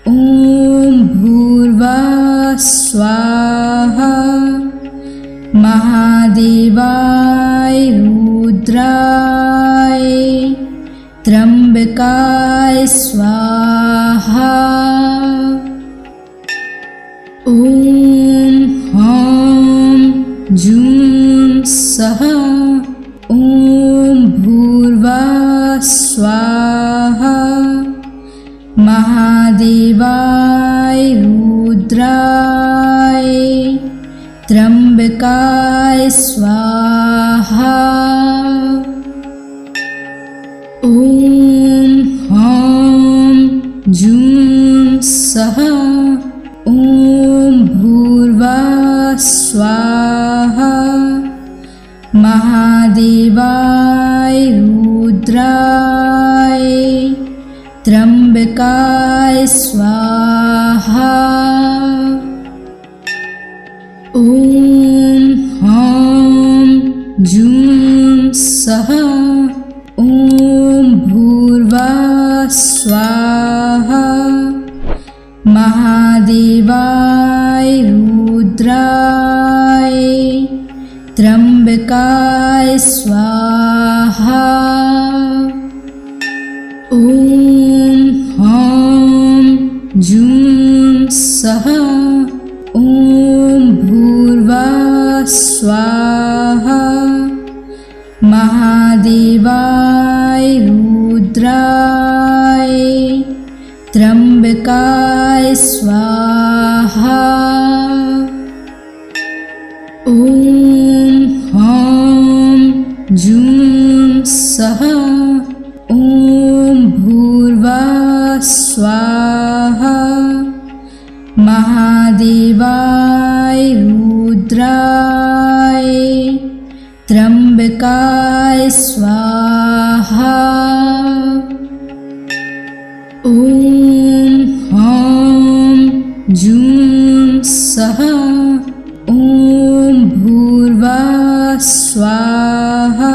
ओम भूर्भुवः स्वाहा। महादेवाय रुद्राय त्र्यंबकाय स्वाहा। ओम ह्रां जूं सः ओम भूर्भुवः स्वाहा। महादेवाय रुद्राय त्र्यंबकाय स्वाहा। ओम ह्रां जूं सः ओम भूर्भुवः स्वाहा। महादेवाय रुद्राय त्र्यंबकाय स्वाहा। ओम ह्रां जूं सः ओम भूर्भुवः स्वाहा। महादेवाय रुद्राय त्र्यंबकाय स्वाहा। ओम ह्रां जूं सः ओम भूर्भुवः स्वाहा। महादेवाय रुद्राय त्र्यंबकाय स्वाहा। ओम ह्रां जूं सः ओम भूर्भुवः स्वाहा। महादेवाय रुद्राय त्र्यंबकाय स्वाहा। ओम ह्रां जूं सः ओम भूर्भुवः स्वाहा।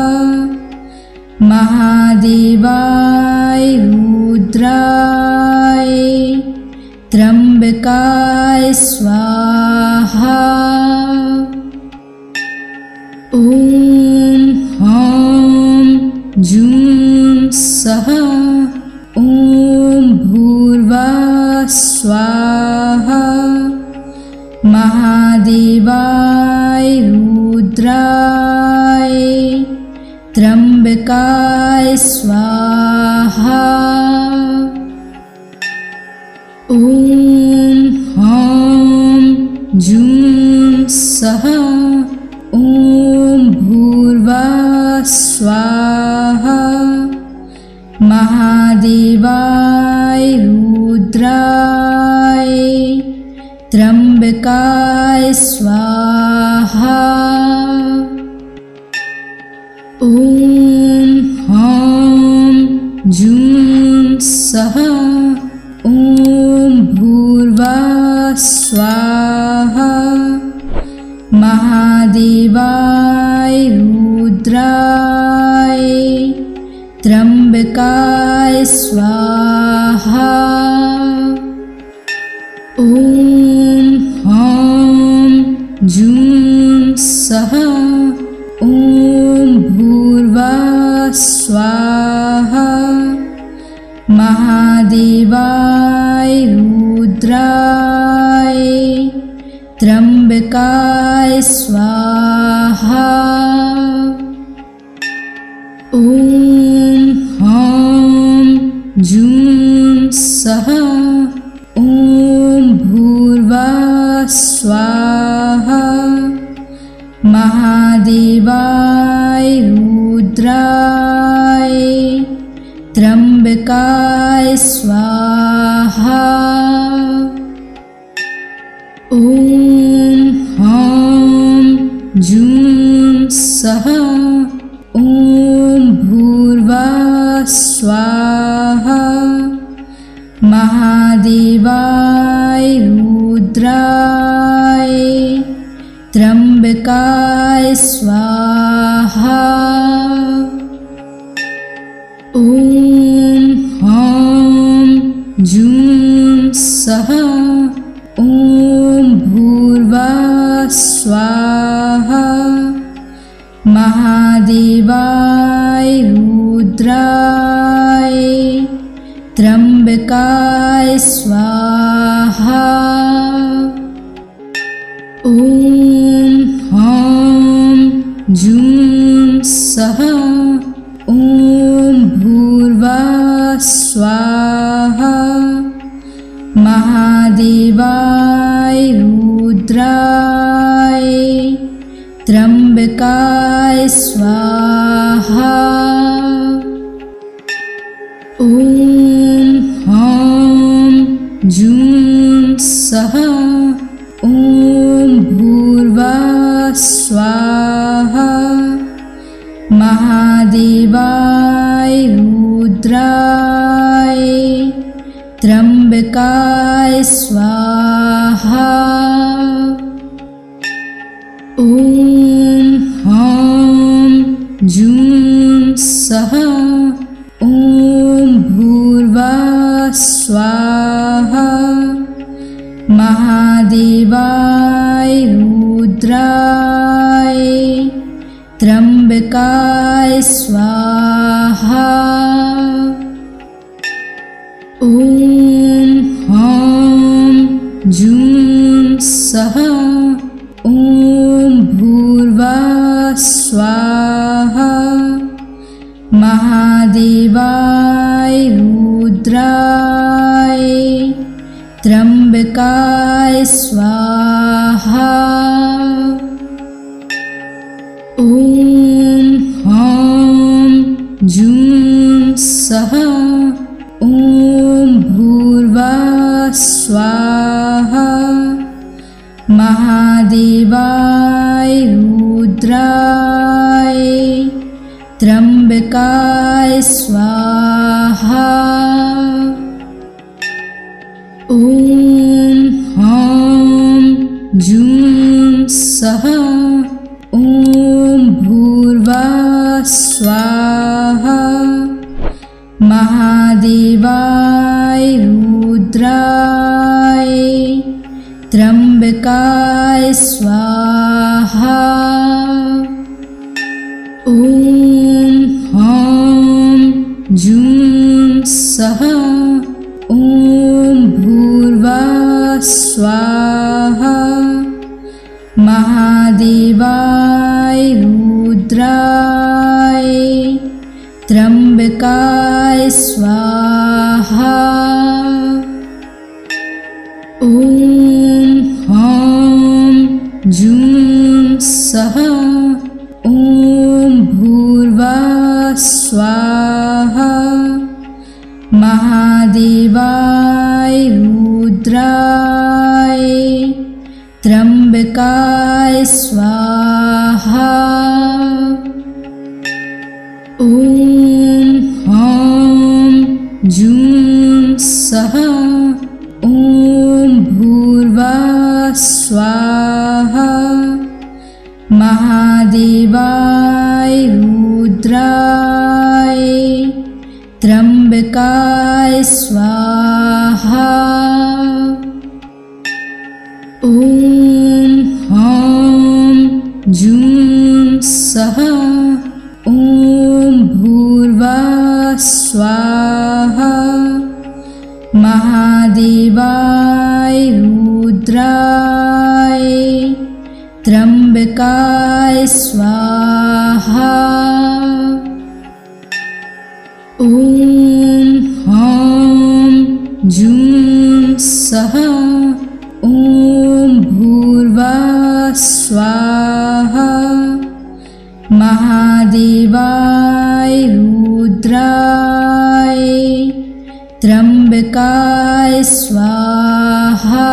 महादेवाय रुद्राय त्र्यंबकाय स्वाहा। ओम ह्रां जूं सः ओम भूर्भुवः स्वाहा। महादेवाय रुद्राय त्र्यंबकाय स्वाहा। ओम ह्रां जूं सः ओम भूर्भुवः स्वाहा। महादेवाय रुद्राय त्र्यंबकाय स्वाहा। ओम ह्रां जूं सः ओम भूर्भुवः स्वाहा। महादेवाय रुद्राय त्र्यंबकाय स्वाहा। ओम ह्रां जूं सः ओम भूर्भुवः स्वाहा। महादेवाय रुद्राय त्र्यंबकाय स्वाहा। ओम ह्रां जूं सः ओम भूर्भुवः स्वाहा। महादेवाय रुद्राय त्र्यंबकाय स्वाहा। ओम ह्रां जूं सः ओम भूर्भुवः स्वाहा। महादेवाय रुद्राय त्र्यंबकाय स्वाहा। ओम ह्रां जूं सः ओम भूर्भुवः स्वाहा। महादेवाय रुद्राय त्र्यंबकाय स्वाहा। ओम ह्रां जूं सः ओम भूर्भुवः स्वाहा। महादेवाय रुद्राय त्र्यंबकाय स्वाहा। ओम ह्रां जूं सः ओम भूर्भुवः स्वाहा। महादेवाय रुद्राय त्र्यंबकाय स्वाहा। ओम ह्रां जूं सः ओम भूर्भुवः स्वाहा। महादेवाय रुद्राय त्र्यंबकाय स्वाहा। ओम ह्रां जूं सः ओम भूर्भुवः स्वाहा। महादेवाय रुद्राय त्र्यंबकाय स्वाहा। ओम ह्रां जूं सः ओम भूर्भुवः स्वाहा। महादेवाय रुद्राय त्र्यंबकाय स्वाहा। ओम ह्रां जूं सः ओम भूर्भुवः स्वाहा। महादेवाय रुद्राय त्र्यंबकाय स्वाहा। ओम ह्रां जूं सः ओम भूर्भुवः स्वाहा। महादेवाय रुद्राय त्र्यंबकाय स्वाहा। ओम ह्रां जूं सः ओम भूर्भुवः स्वाहा। महादेवाय रुद्राय त्र्यंबकाय स्वाहा। ओम ह्रां जूं सः ओम भूर्भुवः स्वाहा। महादेवाय रुद्राय त्र्यंबकाय स्वाहा। ओम ह्रां जूं सः ओम भूर्भुवः स्वाहा। महादेवाय रुद्राय त्र्यंबकाय स्वाहा। ओम ह्रां जूं सः ओम भूर्भुवः स्वाहा। महादेवाय रुद्राय त्र्यंबकाय स्वाहा।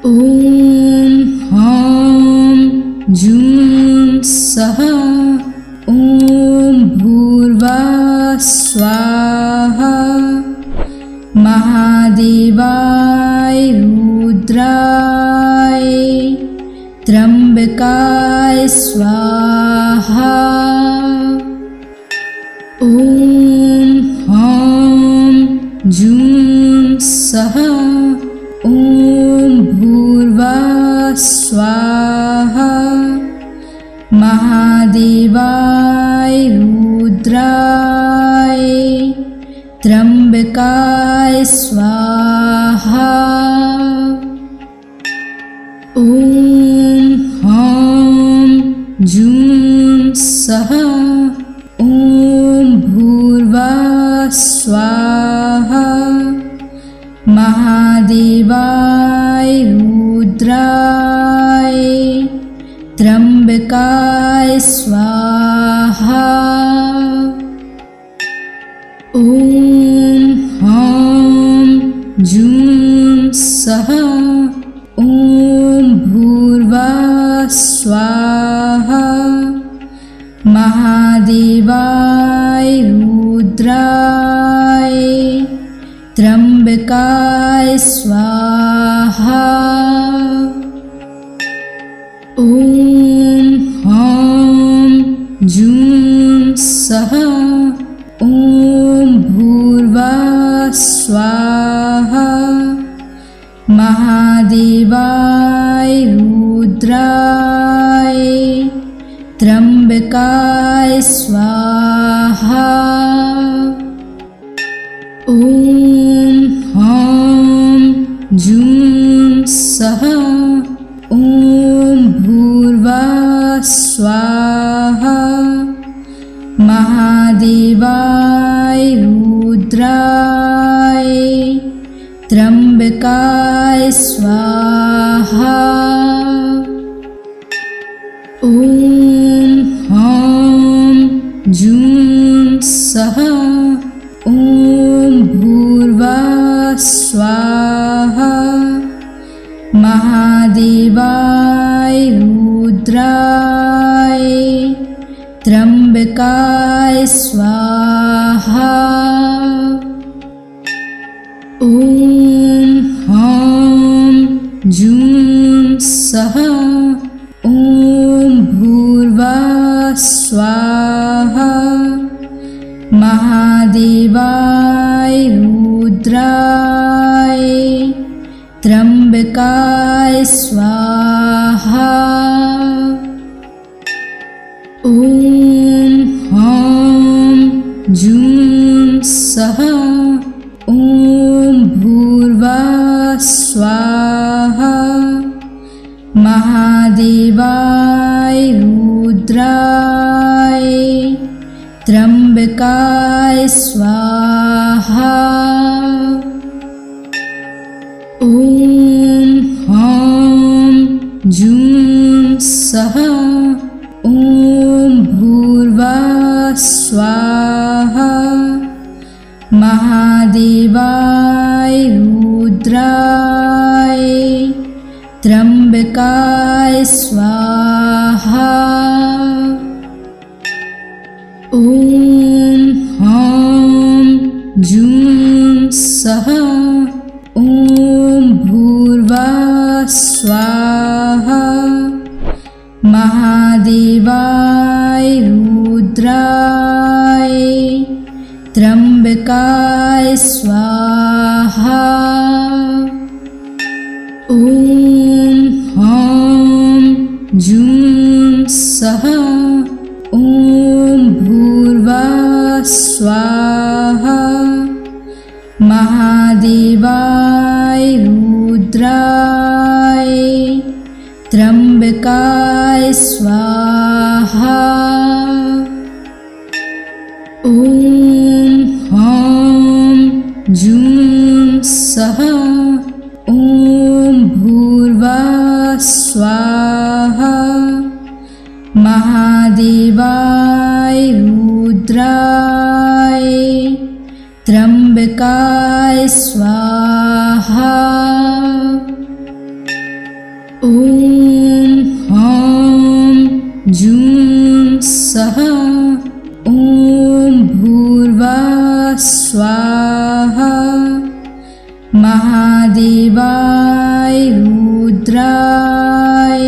ओम ह्रां जूं सः ओम भूर्भुवः स्वाहा। महादेवाय रुद्राय त्र्यंबकाय स्वाहा। ॐ ह्रां जूं सः ॐ भूर्भुवः स्वाहा। महादेवाय रुद्राय त्र्यंबकाय स्वाहा। ॐ ह्रां जूं सः ॐ भूर्भुवः स्वाहा। महादेवाय रुद्राय त्र्यंबकाय स्वाहा। ॐ ह्रां जूं सः ॐ भूर्भुवः स्वाहा। महादेवाय रुद्राय त्र्यंबकाय स्वाहा। ॐ ह्रां जूं सः ॐ भूर्भुवः स्वाहा। महादेवाय रुद्राय त्र्यंबकाय स्वाहा। ॐ ह्रां जूं सः ॐ भूर्भुवः स्वाहा। महादेवाय रुद्राय त्र्यंबकाय स्वाहा। ॐ ह्रां जूं सः ॐ भूर्भुवः स्वाहा। महादेवाय रुद्राय त्र्यंबकाय स्वाहा। ॐ ह्रां जूं सः ॐ भूर्भुवः स्वाहा। महादेवाय रुद्राय त्र्यंबकाय स्वाहा। ॐ ह्रां जूं सः ॐ भूर्भुवः स्वाहा। महादेवाय रुद्राय त्र्यंबकाय स्वाहा। ॐ ह्रां जूं सः ॐ भूर्भुवः स्वाहा। महादेवाय रुद्राय त्र्यंबकाय स्वाहा। ॐ ह्रां जूं सः ॐ भूर्भुवः स्वाहा। महादेवाय रुद्राय त्र्यंबकाय स्वाहा। ॐ ह्रां जूं सः ॐ भूर्भुवः स्वाहा। महादेवाय रुद्राय त्र्यंबकाय स्वाहा। ॐ ह्रां जूं सः ॐ भूर्भुवः स्वाहा। महादेवाय रुद्राय त्र्यंबकाय स्वाहा। ॐ ह्रां जूं सः ॐ भूर्भुवः स्वाहा। महादेवाय रुद्राय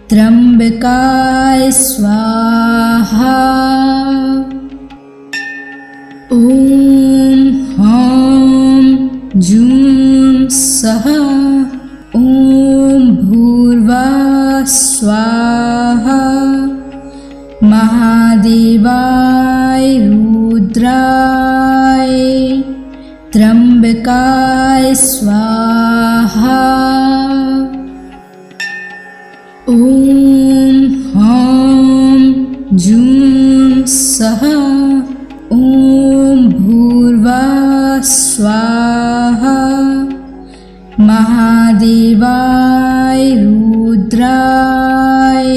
त्र्यंबकाय स्वाहा। ओम ह्रां जूं सः ओम भूर्भुवः स्वाहा। महादेवाय रुद्राय त्र्यंबकाय स्वाहा। ओम ह्रां जूं सः ओम भूर्भुवः स्वाहा। महादेवाय रुद्राय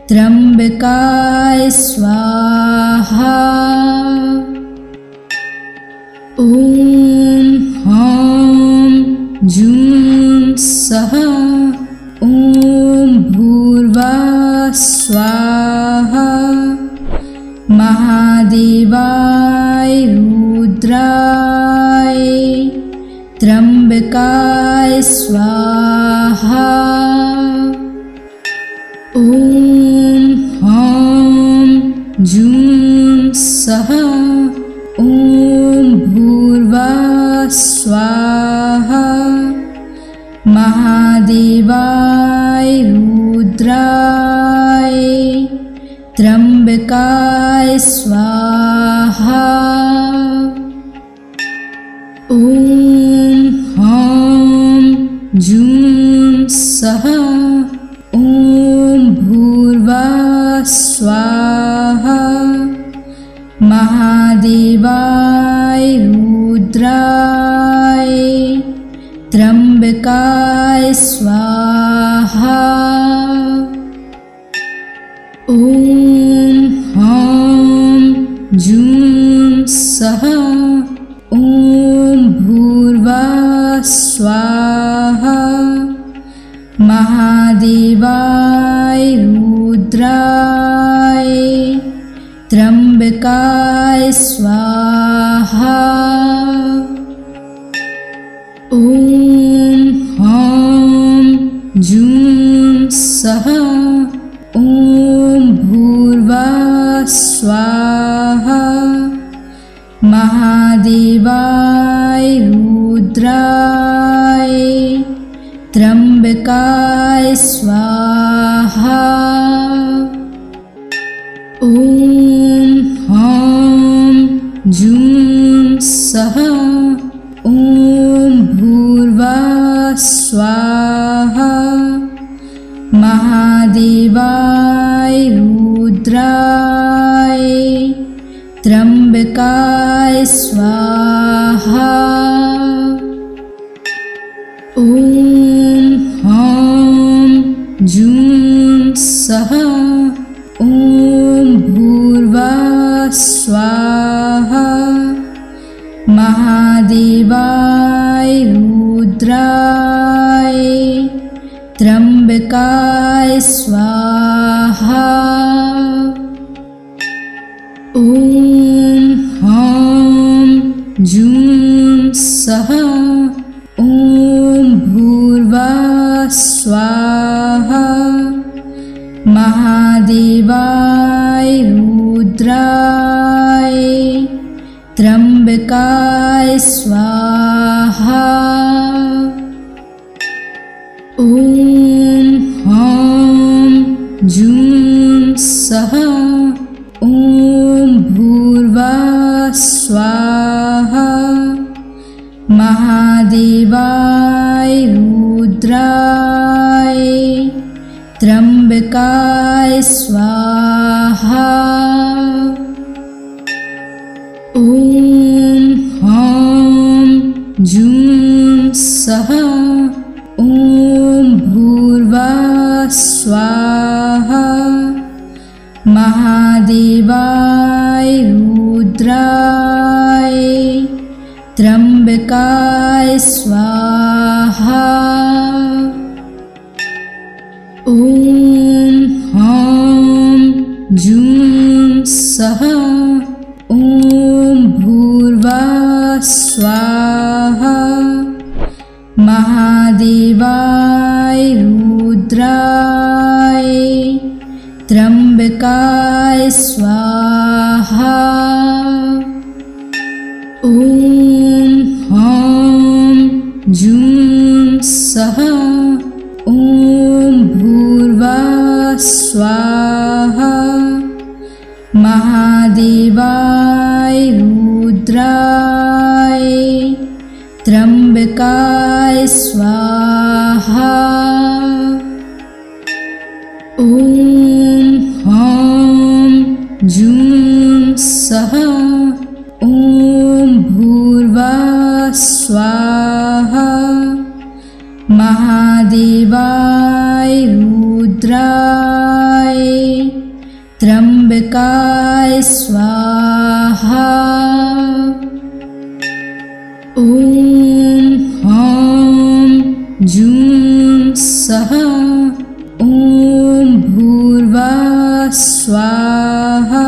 त्र्यंबकाय स्वाहा। ओम ह्रां जूं सः ओम भूर्भुवः स्वाहा। महादेवाय रुद्राय त्र्यंबकाय स्वाहा। ओम ह्रां जूं सः ओम भूर्भुवः स्वाहा। महादेवाय रुद्राय त्र्यंबकाय स्वाहा। ओम ह्रां जूं सः ओम भूर्भुवः स्वाहा। महादेवाय रुद्राय त्र्यंबकाय स्वाहा। ओम ह्रां जूं सः ओम भूर्भुवः स्वाहा। महादेवाय रुद्राय त्र्यंबकाय स्वाहा। ओम ह्रां जूं सः ओम भूर्भुवः स्वाहा। महादेवाय रुद्राय त्र्यंबकाय स्वाहा। ओम ह्रां जूं सः ओम भूर्भुवः स्वाहा। महादेवाय रुद्राय त्र्यंबकाय स्वाहा। ओम ह्रां जूं सः ओम भूर्भुवः स्वाहा। महादेवाय रुद्राय त्र्यंबकाय स्वाहा। ओम ह्रां जूं सः ओम भूर्भुवः स्वाहा। महादेवाय रुद्राय त्र्यंबकाय स्वाहा। ओम ह्रां जूं सः ओम भूर्भुवः स्वाहा। महादेवाय रुद्राय त्र्यंबकाय स्वाहा। ओम ह्रां जूं सः ओम भूर्भुवः स्वाहा। महादेवाय रुद्राय त्र्यंबकाय स्वाहा। ओम ह्रां जूं सः ओम भूर्भुवः स्वाहा महादेवाय रुद्राय त्र्यंबकाय स्वाहा ॐ ह्रां जूं सः ॐ भूर्भुवः स्वाहा महादेवाय रुद्राय त्र्यंबकाय स्वाहा ॐ ह्रां जूं सः ॐ भूर्भुवः स्वाहा महादेवाय रुद्राय त्र्यंबकाय स्वाहा ॐ ह्रां जूं सः ॐ भूर्भुवः स्वाहा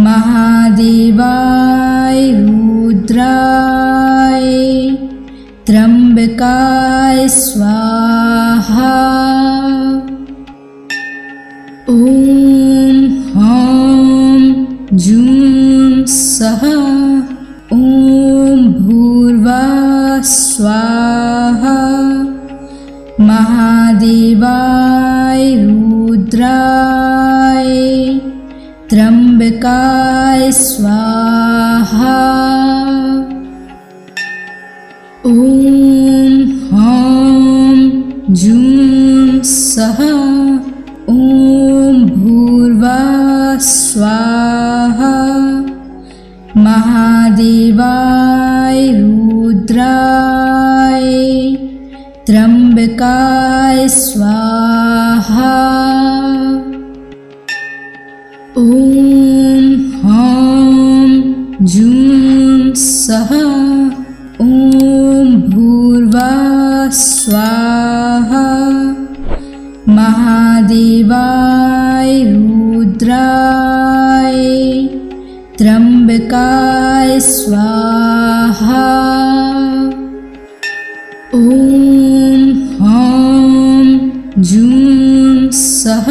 महादेवाय रुद्राय त्र्यंबकाय स्वाहा ॐ ह्रां जूं सः ॐ भूर्भुवः स्वाहा महादेवाय रुद्राय त्र्यंबकाय स्वाहा ॐ ह्रां जूं सः ॐ भूर्भुवः स्वाहा महादेवाय रुद्राय त्र्यंबकाय स्वाहा ॐ ह्रां जूं सः ॐ भूर्भुवः स्वाहा महादेवाय रुद्राय त्र्यंबकाय स्वाहा ॐ ह्रां जूं सः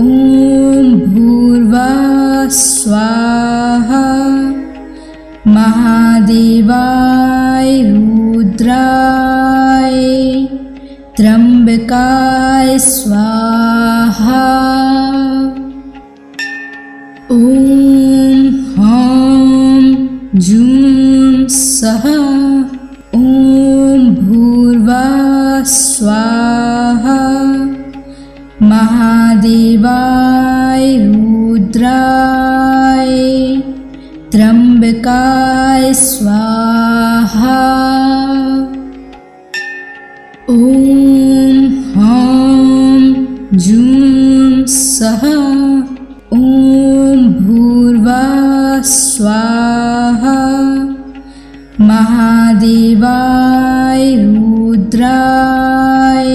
ॐ भूर्भुवः स्वाहा महादेवाय रुद्राय त्र्यंबकाय स्वाहा ॐ ह्रां जूं सः ॐ भूर्भुवः स्वाहा महादेवाय रुद्राय त्र्यंबकाय स्वाहा ॐ ह्रां जूं सः ॐ भूर्भुवः स्वाहा महादेवाय रुद्राय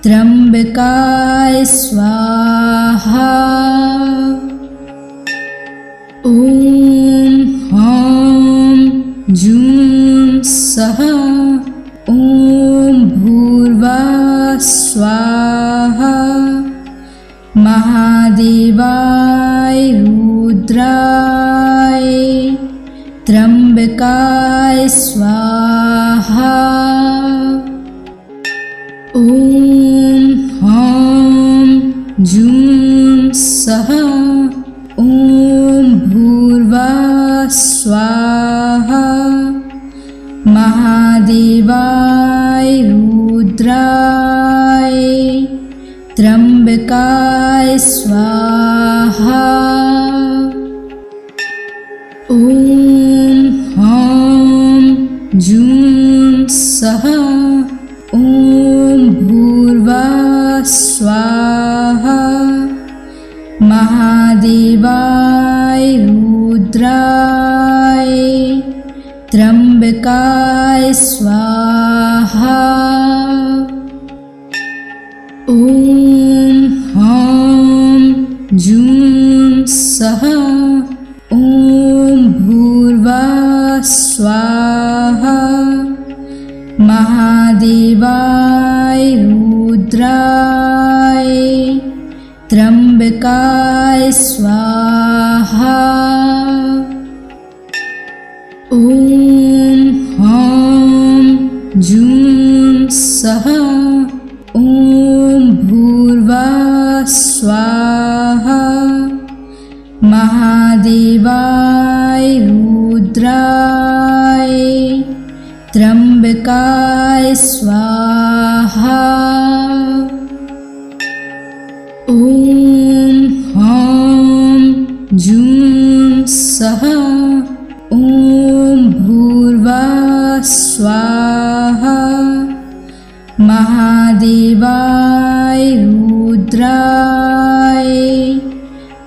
त्र्यंबकाय स्वाहा ॐ ह्रां जूं सः ॐ भूर्भुवः स्वाहा महादेवाय रुद्राय त्र्यंबकाय स्वाहा ॐ ह्रां जूं सः ॐ भूर्भुवः स्वाहा महादेवाय रुद्राय त्र्यंबकाय स्वाहा ॐ ह्रां जूं सः ॐ भूर्भुवः स्वाहा महादेवाय रुद्राय त्र्यंबकाय स्वाहा ॐ ह्रां जूं सः ॐ भूर्भुवः स्वाहा महादेवाय रुद्राय त्र्यंबकाय स्वाहा। ओम ह्रां जूं सः ओम भूर्भुवः स्वाहा महादेवाय रुद्राय त्र्यंबकाय स्वाहा। ओम ह्रां जूं सः ओम भूर्भुवः स्वाहा महादेवाय रुद्राय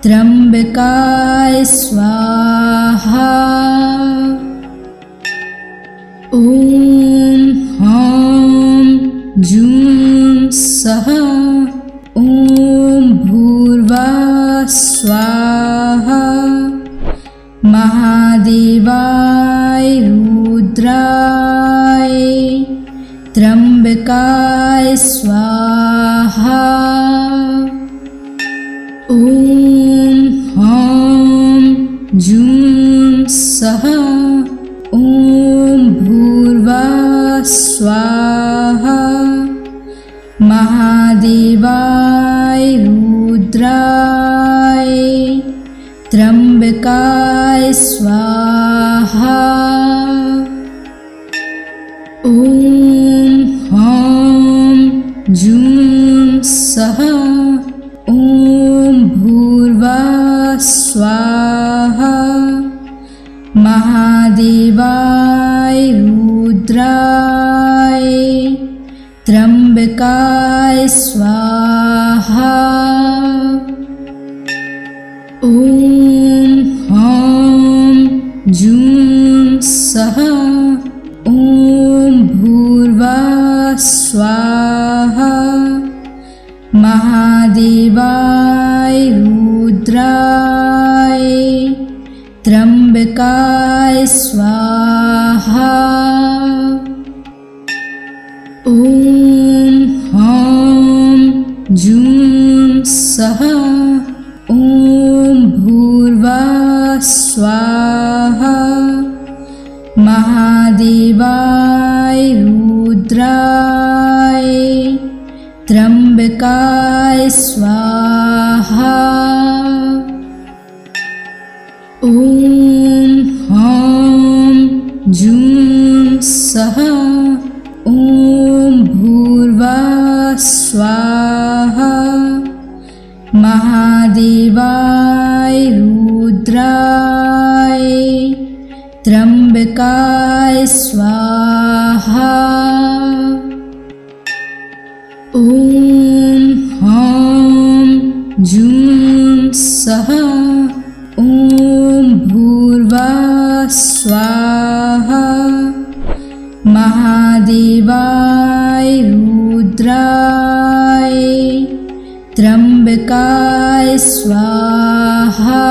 त्र्यंबकाय स्वाहा। ओम ह्रां जूं सः ओम भूर्भुवः स्वाहा महादेवाय रुद्राय त्र्यंबकाय स्वाहा। ओम ह्रां जूं सः ओम भूर्भुवः स्वाहा महादेवाय रुद्राय त्र्यंबकाय स्वाहा। ओम ह्रां जूं सः ओम भूर्भुवः स्वाहा महादेवाय रुद्राय त्र्यंबकाय स्वाहा। ओम ह्रां जूं सः ओम भूर्भुवः स्वाहा महादेवाय रुद्राय त्र्यंबकाय स्वाहा। ओम ह्रां जूं सः ओम भूर्भुवः स्वाहा महादेवाय रुद्राय त्र्यंबकाय स्वाहा। ओम ह्रां जूं सः ओम भूर्भुवः स्वाहा महादेवाय रुद्राय त्र्यंबकाय स्वाहा। ओम ह्रां जूं सः ओम भूर्भुवः स्वाहा महादेवाय रुद्राय त्र्यंबकाय स्वाहा।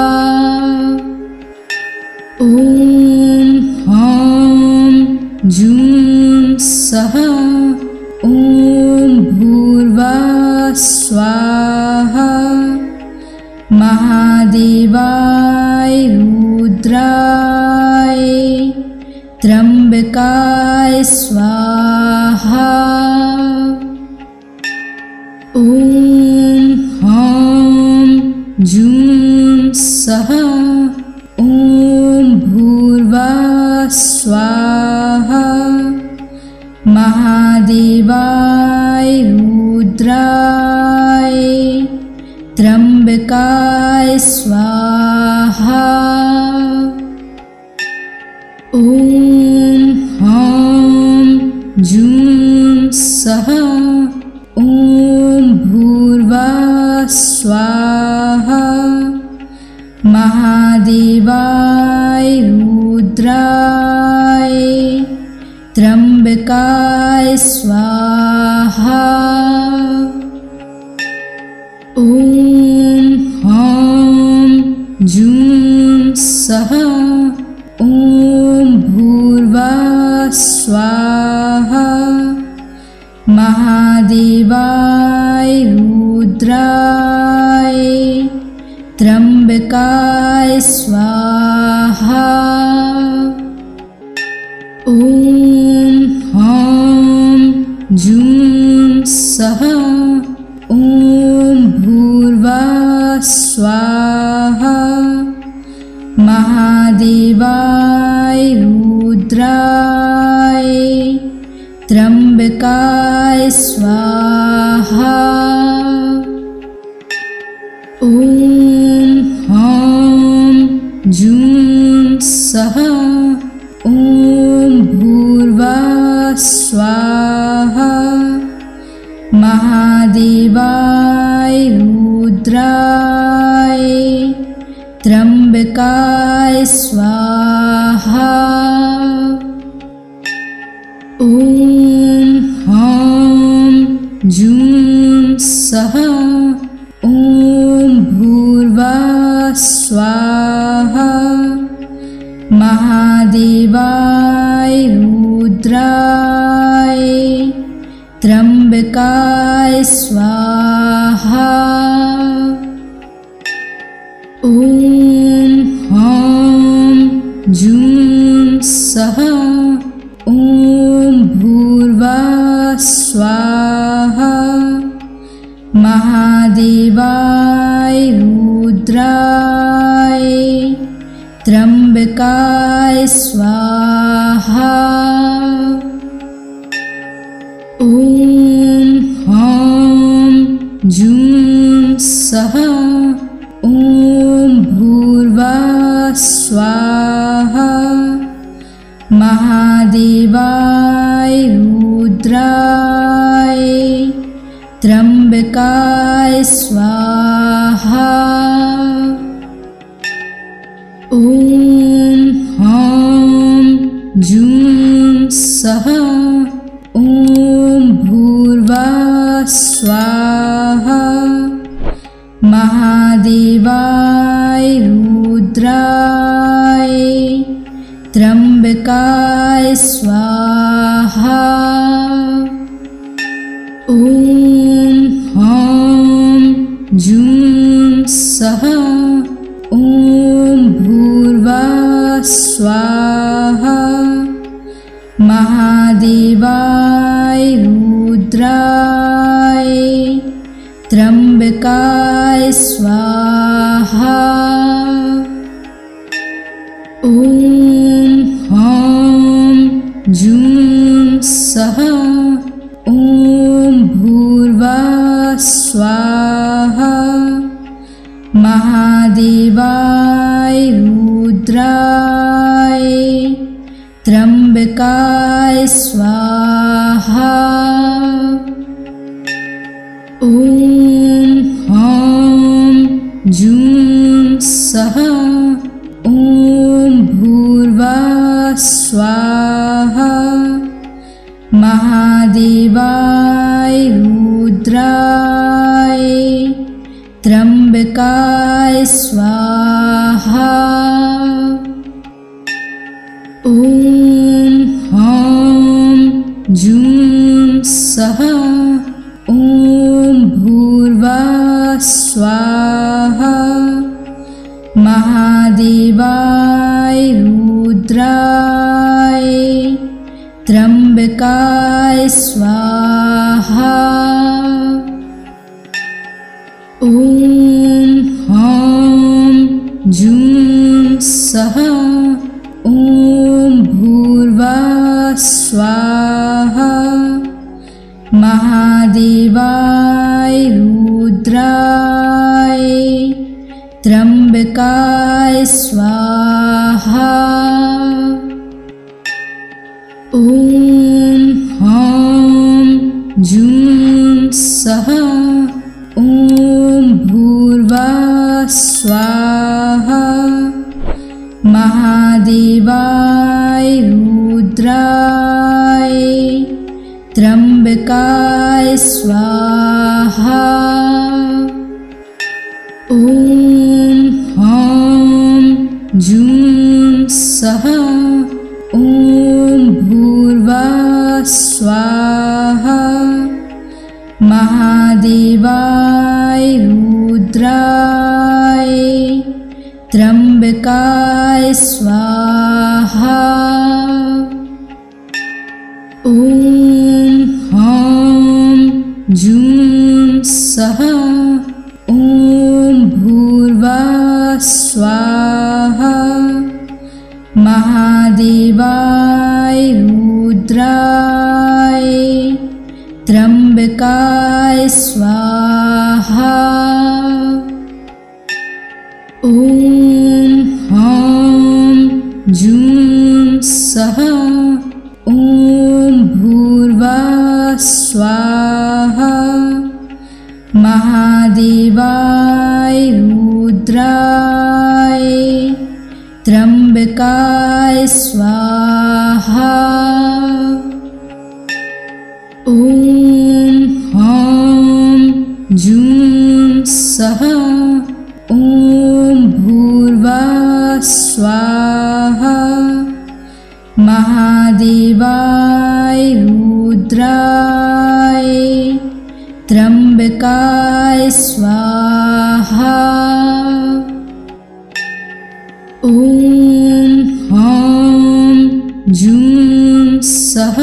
ओम ह्रां जूं सः ओम भूर्भुवः स्वाहा महादेवाय रुद्राय त्र्यंबकाय स्वाहा। ओम ह्रां जूं सः ओम भूर्भुवः स्वाहा महादेवाय रुद्राय त्र्यंबकाय स्वाहा। ओम ह्रां जूं सः ओम भूर्भुवः स्वाहा महादेवाय रुद्राय त्र्यंबकाय स्वाहा। ओम ह्रां जूं सः ओम भूर्भुवः स्वाहा महादेवाय रुद्राय त्र्यंबकाय स्वाहा। ओम ह्रां जूं सः ओम भूर्भुवः स्वाहा महादेवाय रुद्राय त्र्यंबकाय स्वाहा। ओम ह्रां जूं सः ओम भूर्भुवः स्वाहा महादेवाय रुद्राय त्र्यंबकाय स्वाहा। ओम ह्रां जूं सः ओम भूर्भुवः स्वाहा महादेवाय रुद्राय त्र्यंबकाय स्वाहा। ओम ह्रां जूं सः ओम भूर्भुवः स्वाहा महादेवाय रुद्राय त्र्यंबकाय स्वाहा। ओम ह्रां जूं सः ओम भूर्भुवः स्वाहा महादेवाय रुद्राय त्र्यंबकाय स्वाहा। ओम ह्रां जूं सः ओम भूर्भुवः स्वाहा महादेवाय रुद्राय त्र्यंबकाय स्वाहा। ओम ह्रां जूं सः ओम भूर्भुवः स्वाहा महादेवाय रुद्राय त्र्यंबकाय स्वाहा। ओम ह्रां जूं सः ओम भूर्भुवः स्वाहा महादेवाय रुद्राय त्र्यंबकाय स्वाहा। ओम ह्रां जूं सः ओम भूर्भुवः स्वाहा महादेवाय रुद्राय त्र्यंबकाय स्वाहा। ओम ह्रां जूं सः ओम भूर्भुवः स्वाहा महादेवाय रुद्राय त्र्यंबकाय स्वाहा। ओम ह्रां जूं सः ओम भूर्भुवः स्वाहा महादेवाय रुद्राय त्र्यंबकाय स्वाहा। ओम ह्रां जूं सः ओम भूर्भुवः स्वाहा महादेवाय रुद्राय त्र्यंबकाय स्वाहा। ओम ह्रां जूं सः ओम भूर्भुवः स्वाहा महादेवाय रुद्राय त्र्यंबकाय स्वाहा। ओम ह्रां जूं सः ओम भूर्भुवः स्वाहा महादेवाय रुद्राय त्र्यंबकाय स्वाहा। ओम ह्रां जूं सः ओम भूर्भुवः स्वाहा महादेवाय रुद्राय त्र्यंबकाय स्वाहा। ओम ह्रां जूं सः ओम भूर्भुवः स्वाहा महादेवाय रुद्राय त्र्यंबकाय स्वाहा। ओम ह्रां जूं सः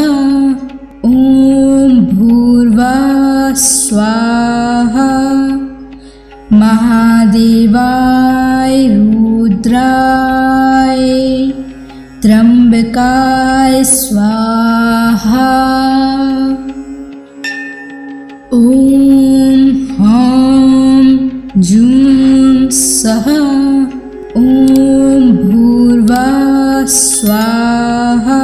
ओम भूर्भुवः स्वाहा महादेवाय रुद्राय त्र्यंबकाय स्वाहा। ओम ह्रां जूं सः ओम भूर्भुवः स्वाहा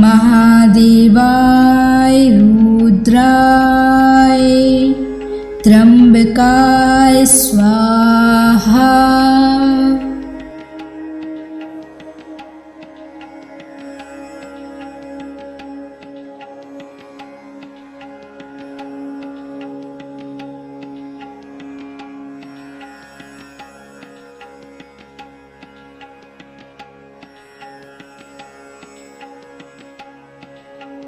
महादेवाय रुद्राय